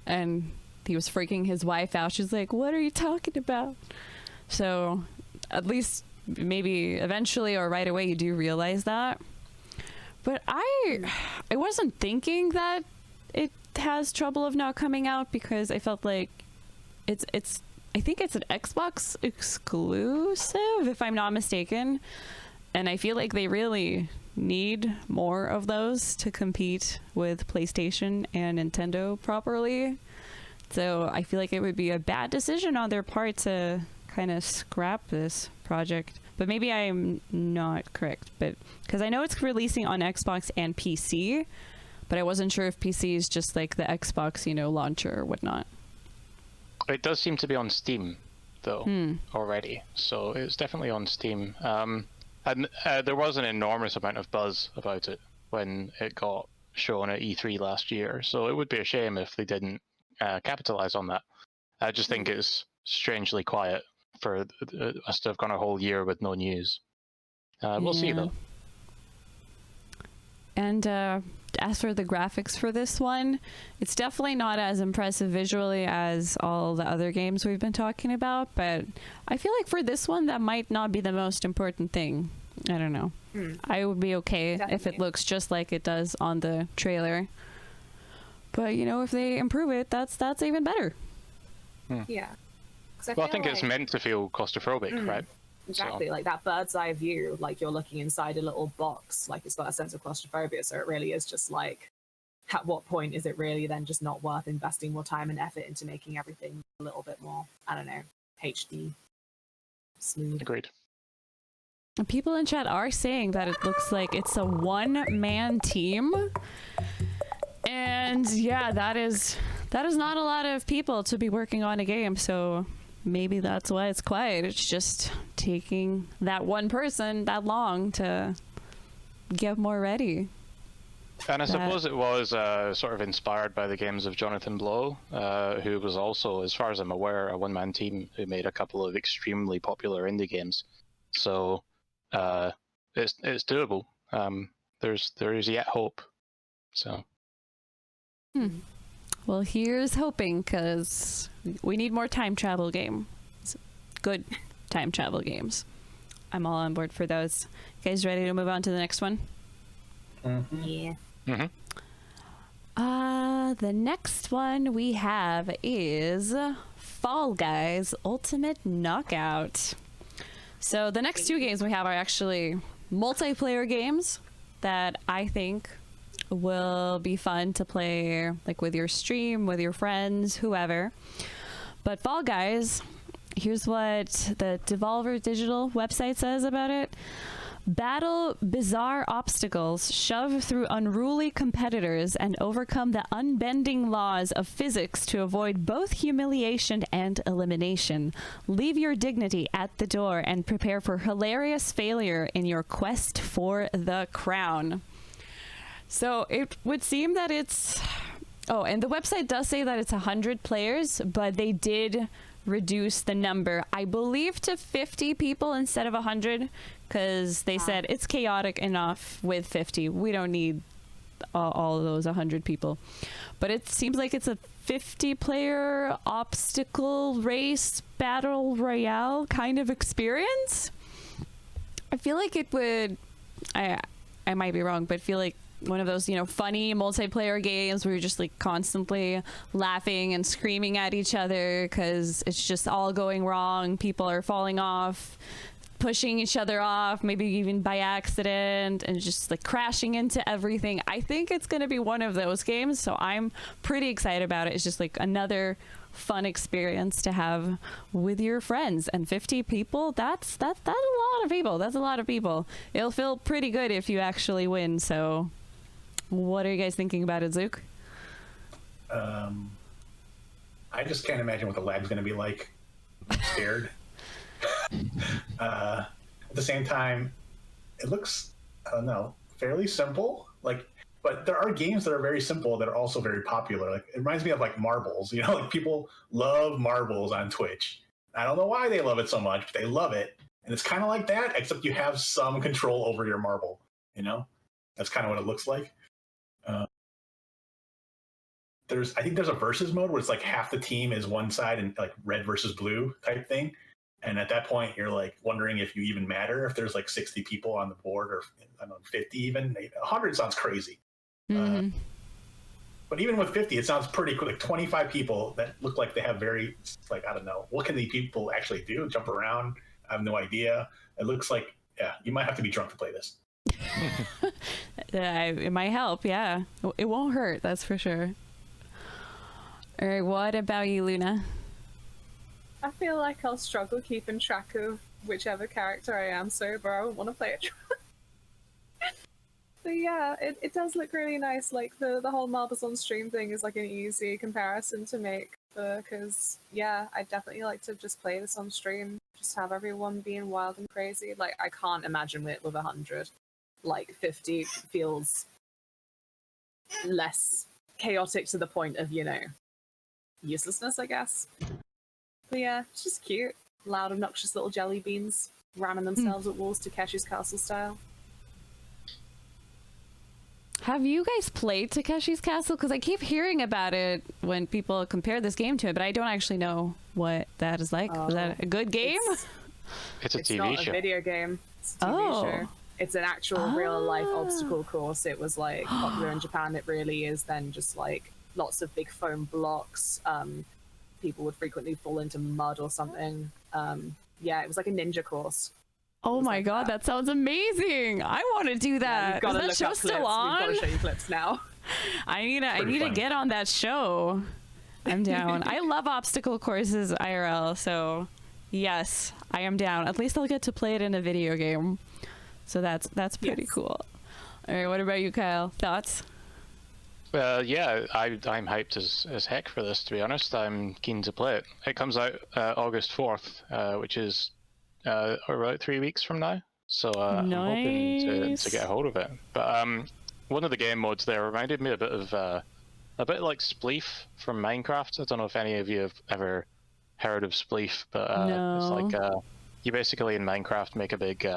And he was freaking his wife out. She's like, what are you talking about? So at least maybe eventually or right away you do realize that. But I wasn't thinking that it has trouble of not coming out, because I felt like I think it's an Xbox exclusive, if I'm not mistaken. And I feel like they really need more of those to compete with PlayStation and Nintendo properly. So I feel like it would be a bad decision on their part to kind of scrap this project. But maybe I'm not correct. But because I know it's releasing on Xbox and PC, but I wasn't sure if PC is just like the Xbox, launcher or whatnot. It does seem to be on Steam, though, already. So it's definitely on Steam. And there was an enormous amount of buzz about it when it got shown at E3 last year. So it would be a shame if they didn't capitalize on that. I just think it's strangely quiet for us to have gone a whole year with no news. We'll see, though. And as for the graphics for this one, it's definitely not as impressive visually as all the other games we've been talking about, but I feel like for this one, that might not be the most important thing. I don't know. I would be okay if it looks just like it does on the trailer. But, if they improve it, that's even better. Yeah. I think it's meant to feel claustrophobic, right? Exactly, like that bird's eye view, like you're looking inside a little box, like it's got a sense of claustrophobia, so it really is just like, at what point is it really then just not worth investing more time and effort into making everything a little bit more, I don't know, HD, smooth? Agreed. People in chat are saying that it looks like it's a one-man team. And that is not a lot of people to be working on a game, so maybe that's why it's quiet. It's just taking that one person that long to get more ready. And I suppose it was sort of inspired by the games of Jonathan Blow, who was also, as far as I'm aware, a one-man team who made a couple of extremely popular indie games. So it's doable. There is yet hope. So. Well, here's hoping, because we need more time travel games. Good time travel games. I'm all on board for those. You guys ready to move on to the next one? Yeah. The next one we have is Fall Guys Ultimate Knockout. So the next two games we have are actually multiplayer games that I think will be fun to play, like with your stream, with your friends, whoever. But Fall Guys, here's what the Devolver Digital website says about it. Battle bizarre obstacles, shove through unruly competitors, and overcome the unbending laws of physics to avoid both humiliation and elimination. Leave your dignity at the door and prepare for hilarious failure in your quest for the crown. So it would seem that it's... Oh, and the website does say that it's 100 players, but they did reduce the number, I believe, to 50 people instead of 100, because they said it's chaotic enough with 50. We don't need all of those 100 people. But it seems like it's a 50-player obstacle race battle royale kind of experience. I feel like it would, I might be wrong, but I feel like one of those, you know, funny multiplayer games where you're just like constantly laughing and screaming at each other because it's just all going wrong. People are falling off, pushing each other off, maybe even by accident, and just like crashing into everything. I think it's going to be one of those games, so I'm pretty excited about it. It's just like another fun experience to have with your friends. And 50 people, that's a lot of people. That's a lot of people. It'll feel pretty good if you actually win. So what are you guys thinking about it, Zook? I just can't imagine what the lab's going to be like. I'm scared. At the same time, it looks, I don't know, fairly simple. Like, but there are games that are very simple that are also very popular. Like, it reminds me of like marbles. You know, like people love marbles on Twitch. I don't know why they love it so much, but they love it. And it's kind of like that, except you have some control over your marble. You know, that's kind of what it looks like. I think there's a versus mode where it's like half the team is one side and like red versus blue type thing. And at that point, you're like wondering if you even matter, if there's like 60 people on the board, or I don't know, 50 even. 100 sounds crazy. But even with 50, it sounds pretty cool. Like 25 people that look like they have very, like, I don't know, what can these people actually do? Jump around? I have no idea. It looks like, yeah, you might have to be drunk to play this. It might help, yeah. It won't hurt, that's for sure. All right, what about you, Luna? I feel like I'll struggle keeping track of whichever character I am sober. I won't want to play it. But yeah, it does look really nice. Like the whole marbles on stream thing is like an easy comparison to make, because yeah, I'd definitely like to just play this on stream, just have everyone being wild and crazy. Like, I can't imagine it with 100. Like 50 feels less chaotic to the point of, you know, uselessness, I guess. But yeah, it's just cute. Loud, obnoxious little jelly beans ramming themselves at walls Takeshi's Castle style. Have you guys played Takeshi's Castle? Because I keep hearing about it when people compare this game to it, but I don't actually know what that is like. Is that a good game? It's a TV show. It's not a video game. It's a TV show. It's an actual real-life obstacle course. It was like popular in Japan. It really is then just like lots of big foam blocks. People would frequently fall into mud or something. Yeah, it was like a ninja course. Oh my god, that sounds amazing! I want to do that. Yeah, is that show still on? We've got to show you clips now. I need to get on that show. I'm down. I love obstacle courses IRL, so yes, I am down. At least I'll get to play it in a video game. So that's pretty cool. All right, what about you, Kyle? Thoughts? Yeah, I'm hyped as heck for this, to be honest. I'm keen to play it. It comes out August 4th, which is about 3 weeks from now. So I'm hoping to get a hold of it. But one of the game modes there reminded me a bit like Spleef from Minecraft. I don't know if any of you have ever heard of Spleef, but it's like you basically in Minecraft make a big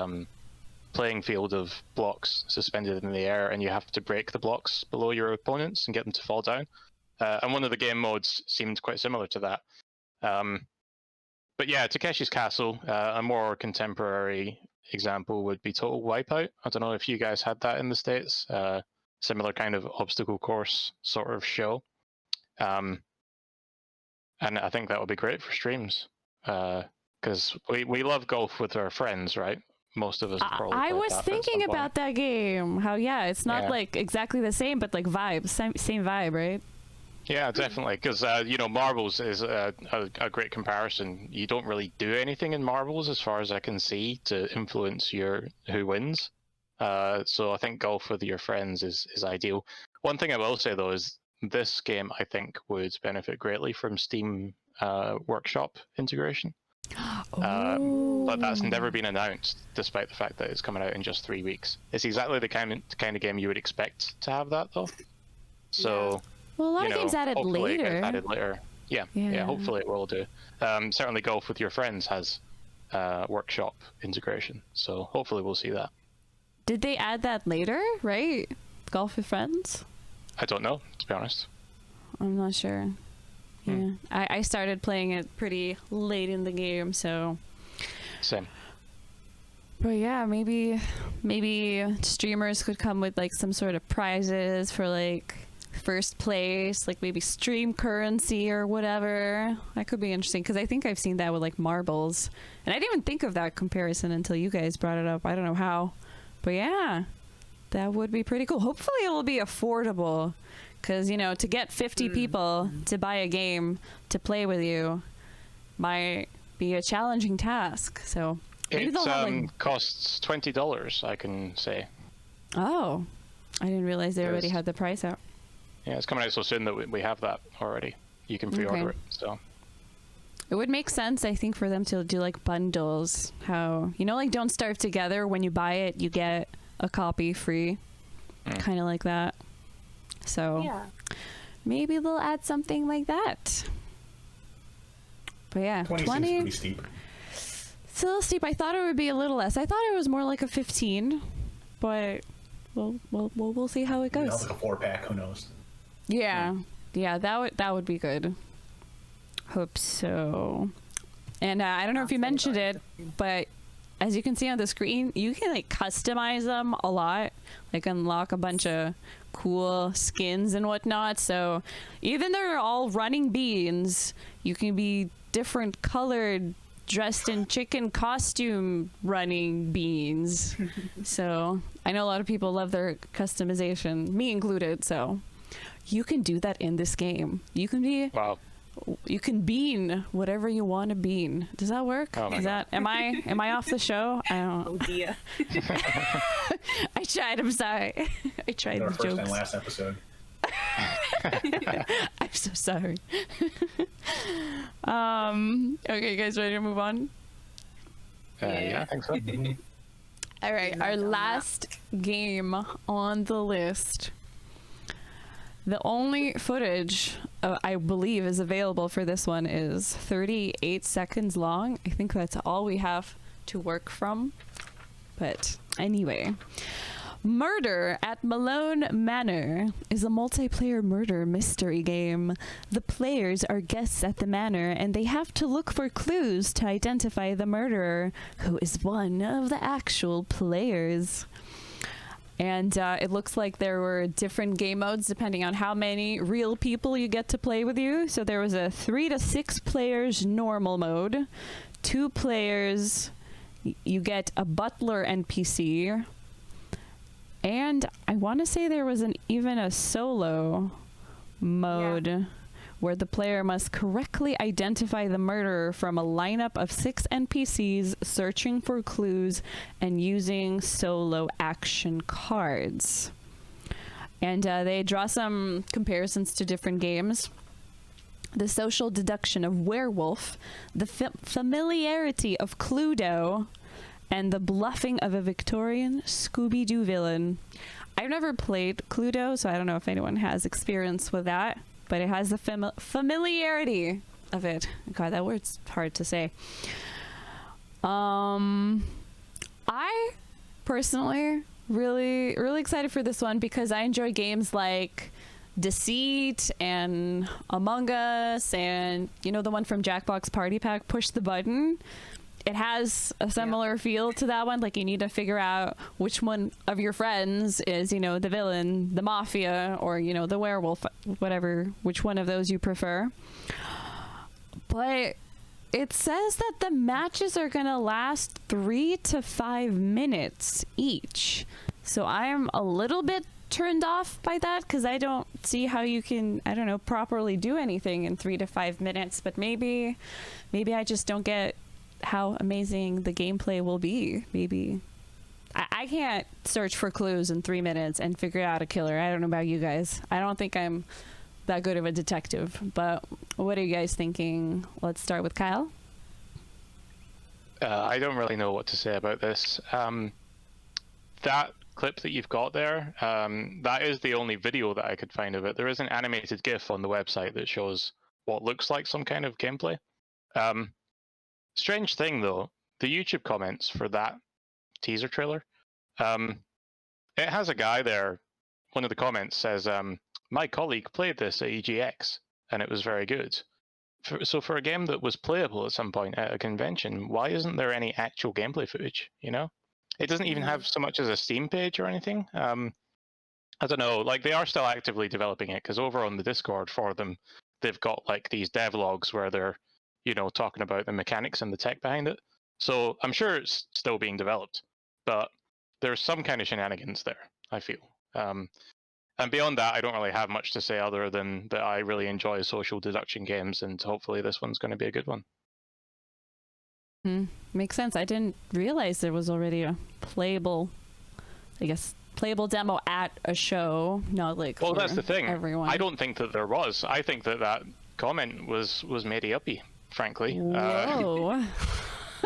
playing field of blocks suspended in the air, and you have to break the blocks below your opponents and get them to fall down. And one of the game modes seemed quite similar to that. But yeah, Takeshi's Castle, a more contemporary example would be Total Wipeout. I don't know if you guys had that in the States. Similar kind of obstacle course sort of show. And I think that would be great for streams. Because we love golf with our friends, right? Most of us probably. I was thinking about that game. How it's not like exactly the same, but like vibes, same vibe, right? Yeah, definitely. Because marbles is a great comparison. You don't really do anything in marbles, as far as I can see, to influence who wins. So I think golf with your friends is ideal. One thing I will say though is this game I think would benefit greatly from Steam Workshop integration. But that's never been announced, despite the fact that it's coming out in just 3 weeks. It's exactly the kind of game you would expect to have that, though. So, well, a lot of games added hopefully later. it gets added later. Yeah, hopefully it will do. Certainly Golf with Your Friends has workshop integration, so hopefully we'll see that. Did they add that later, right? Golf with Friends? I don't know, to be honest. I'm not sure. Yeah. I started playing it pretty late in the game, so... Same. But yeah, maybe streamers could come with like some sort of prizes for like first place, like maybe stream currency or whatever. That could be interesting, because I think I've seen that with like marbles, and I didn't even think of that comparison until you guys brought it up. I don't know how, but yeah, that would be pretty cool. Hopefully it will be affordable, because you know, to get 50 people to buy a game to play with you might be a challenging task. So maybe It they'll have, like... costs $20, I can say. Oh, I didn't realize they already Yes. had the price out. Yeah, it's coming out so soon that we have that already. You can pre-order Okay. it. So It would make sense, I think, for them to do like bundles. How, you know, like Don't Starve Together, when you buy it, you get a copy free. Kind of like that. So Yeah. maybe they'll add something like that. But yeah, 20 seems pretty steep. It's a little steep. I thought it would be a little less. I thought it was more like a 15, but we'll see how it You know, goes. like a 4-pack, who knows? Yeah, that would be good. Hope so. And I don't know if you mentioned it, but as you can see on the screen, you can like customize them a lot, like unlock a bunch of cool skins and whatnot. So even though they're all running beans, you can be different colored, dressed in chicken costume running beans. So I know a lot of people love their customization, me included. So you can do that in this game. You can be wow. You can bean whatever you want to bean. Does that work? Oh my Is that am I off the show? I don't. Oh dear. I tried. I'm sorry. I tried Our the first and jokes. last episode. I'm so sorry. Okay, guys, ready to move on? Yeah, I think so. All right, our last game on the list. The only footage I believe is available for this one is 38 seconds long. I think that's all we have to work from. But anyway, Murder at Malone Manor is a multiplayer murder mystery game. The players are guests at the manor, and they have to look for clues to identify the murderer, who is one of the actual players. And it looks like there were different game modes depending on how many real people you get to play with you. So there was a 3 to 6 players normal mode, 2 players, you get a butler NPC, and I want to say there was even a solo mode where the player must correctly identify the murderer from a lineup of 6 NPCs, searching for clues and using solo action cards. And they draw some comparisons to different games. The social deduction of Werewolf, the familiarity of Cluedo, and the bluffing of a Victorian Scooby-Doo villain. I've never played Cluedo, so I don't know if anyone has experience with that, but it has the familiarity of it. God, that word's hard to say. I personally really excited for this one because I enjoy games like Deceit and Among Us, and you know, the one from Jackbox Party Pack, Push the Button. It has a similar feel to that one. Like, you need to figure out which one of your friends is, you know, the villain, the mafia, or, you know, the werewolf, whatever, which one of those you prefer. But it says that the matches are going to last 3 to 5 minutes each. So I'm a little bit turned off by that because I don't see how you can, I don't know, properly do anything in 3 to 5 minutes. But maybe I just don't get how amazing the gameplay will be. Maybe I can't search for clues in 3 minutes and figure out a killer. I don't know about you guys. I don't think I'm that good of a detective, but what are you guys thinking? Let's start with Kyle. I don't really know what to say about this. That clip that you've got there, that is the only video that I could find of it. There is an animated GIF on the website that shows what looks like some kind of gameplay. Strange thing though, the YouTube comments for that teaser trailer, it has a guy there. One of the comments says, "My colleague played this at EGX, and it was very good." So for a game that was playable at some point at a convention, why isn't there any actual gameplay footage? You know, it doesn't even have so much as a Steam page or anything. I don't know. Like, they are still actively developing it, because over on the Discord for them, they've got like these devlogs where they're, you know, talking about the mechanics and the tech behind it. So I'm sure it's still being developed, but there's some kind of shenanigans there, I feel. And beyond that, I don't really have much to say other than that I really enjoy social deduction games, and hopefully this one's going to be a good one. Makes sense. I didn't realize there was already a playable demo at a show, not like well, that's the thing. Everyone. I don't think that there was. I think that comment was made uppy, frankly. Whoa.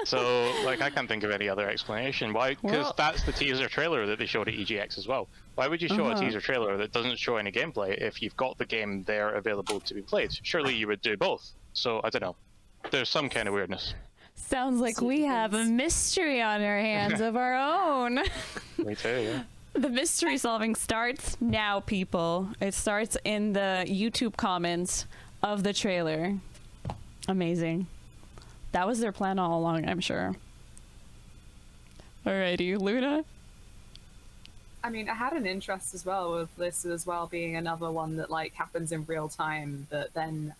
So, like, I can't think of any other explanation. Why? Because that's the teaser trailer that they showed at EGX as well. Why would you show a teaser trailer that doesn't show any gameplay if you've got the game there available to be played? Surely you would do both. So, I don't know. There's some kind of weirdness. Sounds like we have a mystery on our hands of our own. Me too, yeah. The mystery solving starts now, people. It starts in the YouTube comments of the trailer. Amazing. That was their plan all along, I'm sure. Alrighty, Luna? I mean, I had an interest as well with this as well being another one that like happens in real time, but then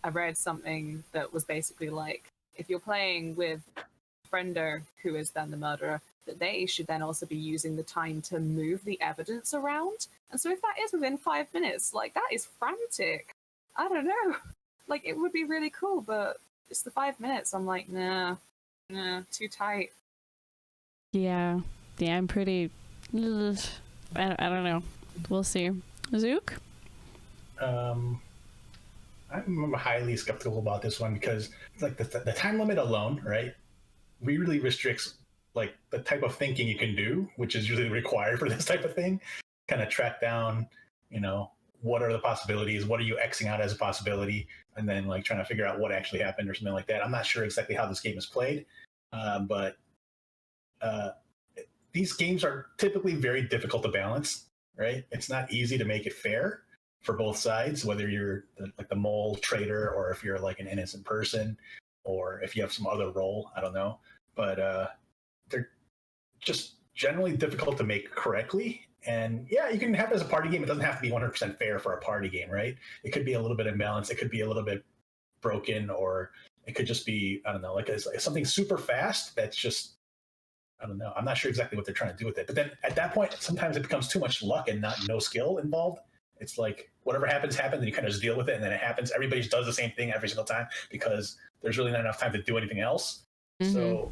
I read something that was basically like, if you're playing with Friendo, who is then the murderer, that they should then also be using the time to move the evidence around. And so if that is within 5 minutes, like, that is frantic. I don't know. Like, it would be really cool, but it's the 5 minutes. I'm like, nah, too tight. Yeah, I'm pretty... I don't know. We'll see. Zook? I'm highly skeptical about this one because, like, the time limit alone, right, really restricts like the type of thinking you can do, which is usually required for this type of thing. Kind of track down, you know, what are the possibilities, what are you Xing out as a possibility, and then like trying to figure out what actually happened or something like that. I'm not sure exactly how this game is played, but these games are typically very difficult to balance, right? It's not easy to make it fair for both sides, whether you're the mole traitor or if you're like an innocent person or if you have some other role, I don't know. But they're just generally difficult to make correctly. And yeah, you can have it as a party game. It doesn't have to be 100% fair for a party game, right? It could be a little bit imbalanced. It could be a little bit broken, or it could just be, I don't know, like something super fast that's just, I don't know. I'm not sure exactly what they're trying to do with it. But then at that point, sometimes it becomes too much luck and no skill involved. It's like whatever happens, and you kind of just deal with it, and then it happens. Everybody does the same thing every single time because there's really not enough time to do anything else. Mm-hmm. So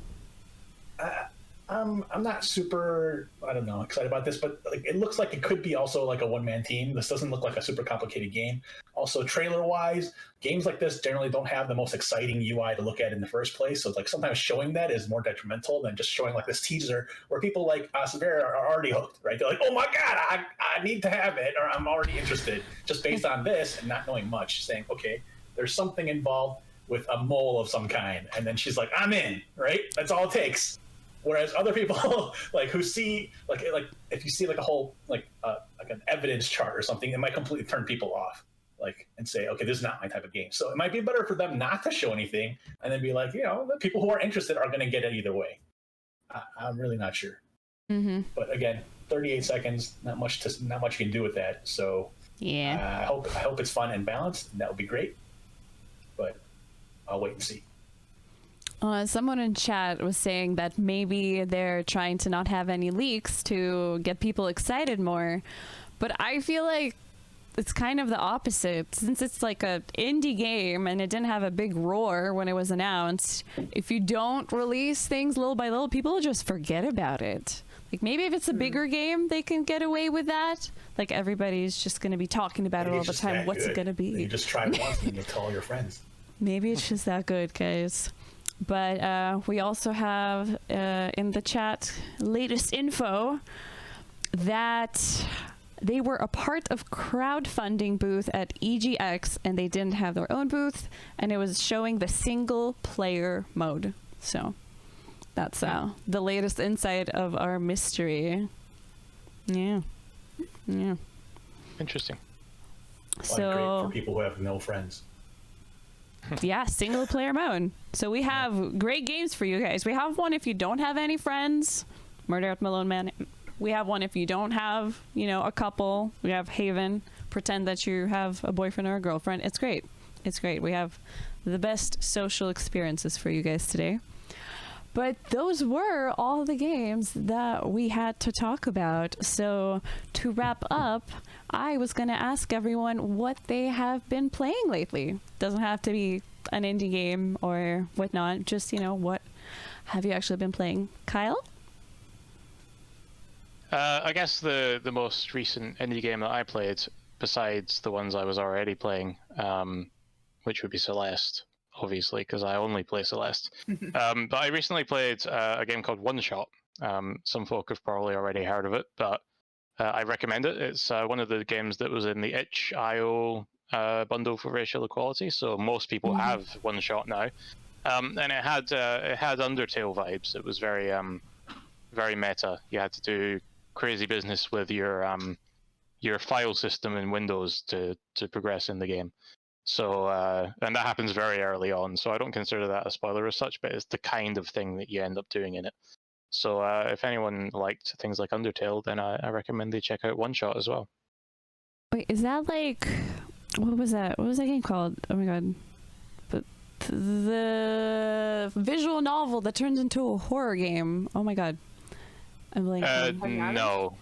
I'm not super, I don't know, excited about this, but like it looks like it could be also like a one-man team. This doesn't look like a super complicated game. Also, trailer-wise, games like this generally don't have the most exciting UI to look at in the first place. So like sometimes showing that is more detrimental than just showing like this teaser where people like Asevera are already hooked, right? They're like, oh my God, I need to have it, or I'm already interested just based on this and not knowing much, saying, okay, there's something involved with a mole of some kind. And then she's like, I'm in, right? That's all it takes. Whereas other people like who see like if you see like a whole like an evidence chart or something, it might completely turn people off, like, and say, okay, this is not my type of game. So it might be better for them not to show anything and then be like, you know, the people who are interested are going to get it either way. I'm really not sure. Mm-hmm. But again, 38 seconds, not much you can do with that. So yeah, I hope it's fun and balanced, and that would be great. But I'll wait and see. Someone in chat was saying that maybe they're trying to not have any leaks to get people excited more. But I feel like it's kind of the opposite. Since it's like an indie game and it didn't have a big roar when it was announced, if you don't release things little by little, people will just forget about it. Like maybe if it's a bigger game, they can get away with that. Like everybody's just going to be talking about it all the time. What's it going to be? You just try it once and you tell all your friends. Maybe it's just that good, guys. But we also have in the chat latest info that They were a part of crowdfunding booth at EGX, and they didn't have their own booth, and it was showing the single player mode. So that's the latest insight of our mystery. Yeah. Interesting. So great for people who have no friends. yeah, single player mode. So we have great games for you guys. We have one if you don't have any friends, Murder at Malone Manor. We have one if you don't have, a couple. We have Haven. Pretend that you have a boyfriend or a girlfriend. It's great. It's great. We have the best social experiences for you guys today. But those were all the games that we had to talk about. So to wrap up, I was going to ask everyone what they have been playing lately. Doesn't have to be an indie game or whatnot. Just, what have you actually been playing? Kyle? I guess the most recent indie game that I played, besides the ones I was already playing, which would be Celeste, obviously, because I only play Celeste. But I recently played a game called One Shot. Some folk have probably already heard of it, but I recommend it. It's one of the games that was in the itch.io bundle for racial equality, so most people have One Shot now. And it had Undertale vibes. It was very very meta. You had to do crazy business with your file system in Windows to progress in the game. So and that happens very early on. So I don't consider that a spoiler as such, but it's the kind of thing that you end up doing in it. So if anyone liked things like Undertale, then I recommend they check out One Shot as well. Wait, is that like, what was that? What was that game called? Oh my god. But the visual novel that turns into a horror game. Oh my god. I'm like, no.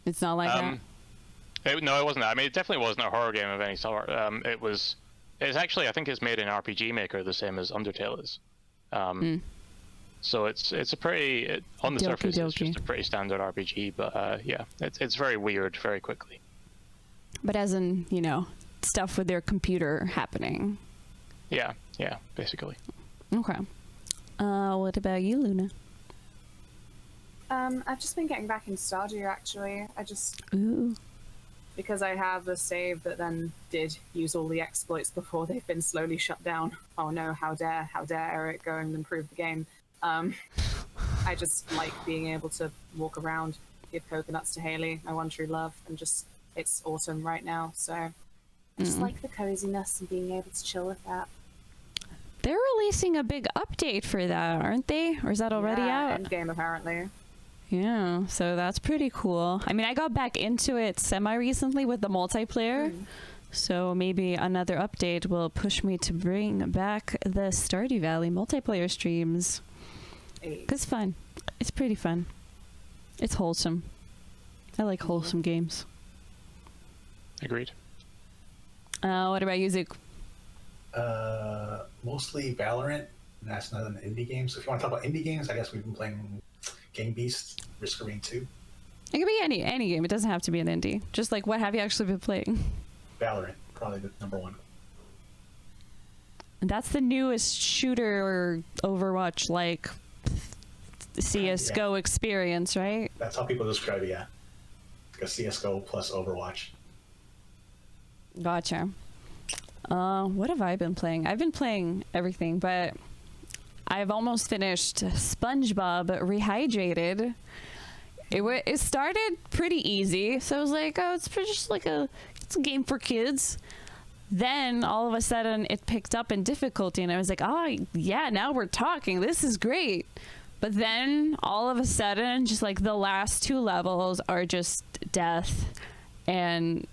It's not like that? No, it wasn't that. I mean, it definitely wasn't a horror game of any sort. It's actually, I think it's made in RPG Maker, the same as Undertale is. So it's a pretty, on the surface, it's just a pretty standard RPG, but yeah, it's very weird very quickly. But as in, stuff with their computer happening. Yeah, basically. Okay. What about you, Luna? I've just been getting back in Stardew, actually. Ooh. Because I have a save that then did use all the exploits before they've been slowly shut down. Oh no, how dare Eric go and improve the game. I just like being able to walk around, give coconuts to Haley, my one true love, and just, it's autumn right now, so I just like the coziness and being able to chill with that. They're releasing a big update for that, aren't they? Or is that already out? Endgame, apparently. Yeah, so that's pretty cool. I mean, I got back into it semi-recently with the multiplayer, so maybe another update will push me to bring back the Stardew Valley multiplayer streams. It's fun. It's pretty fun. It's wholesome. I like wholesome games. Agreed. What about you, Zook? Mostly Valorant. That's not an indie game. So if you want to talk about indie games, I guess we've been playing King Beast, Risk of Rain 2. It could be any game. It doesn't have to be an indie. Just like, what have you actually been playing? Valorant, probably the number one. And that's the newest shooter or Overwatch like CS:GO experience, right? That's how people describe it, yeah. Like a CS:GO plus Overwatch. Gotcha. What have I been playing? I've been playing everything, but I've almost finished SpongeBob Rehydrated. It started pretty easy, so I was like, oh, it's just like it's a game for kids. Then all of a sudden it picked up in difficulty, and I was like, oh yeah, now we're talking. This is great. But then all of a sudden, just like the last 2 levels are just death, and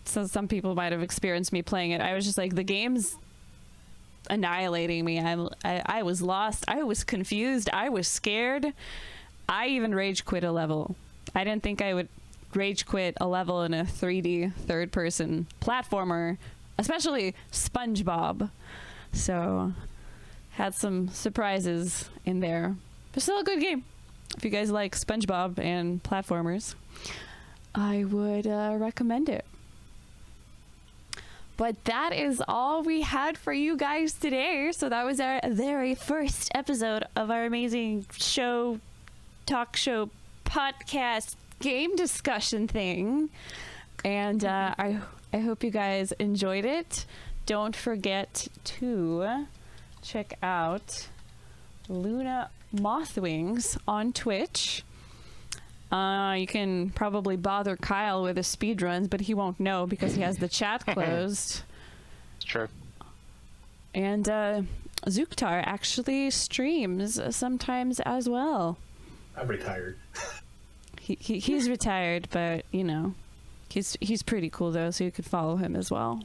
so some people might have experienced me playing it. I was just like, the game's annihilating me. I was lost. I was confused. I was scared. I even rage quit a level. I didn't think I would rage quit a level in a 3D third-person platformer, especially SpongeBob. So had some surprises in there, but still a good game. If you guys like SpongeBob and platformers, I would recommend it. But that is all we had for you guys today. So that was our very first episode of our amazing talk show podcast game discussion thing. And I hope you guys enjoyed it. Don't forget to check out LunaMothWings on Twitch. You can probably bother Kyle with his speedruns, but he won't know because he has the chat closed. True. And Zooktar actually streams sometimes as well. I'm retired. He's retired, but you know, he's pretty cool though, so you could follow him as well.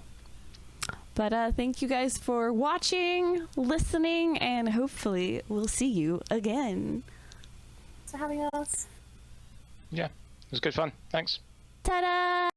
But thank you guys for watching, listening, and hopefully we'll see you again. Thanks for having us. Yeah, it was good fun. Thanks. Ta-da!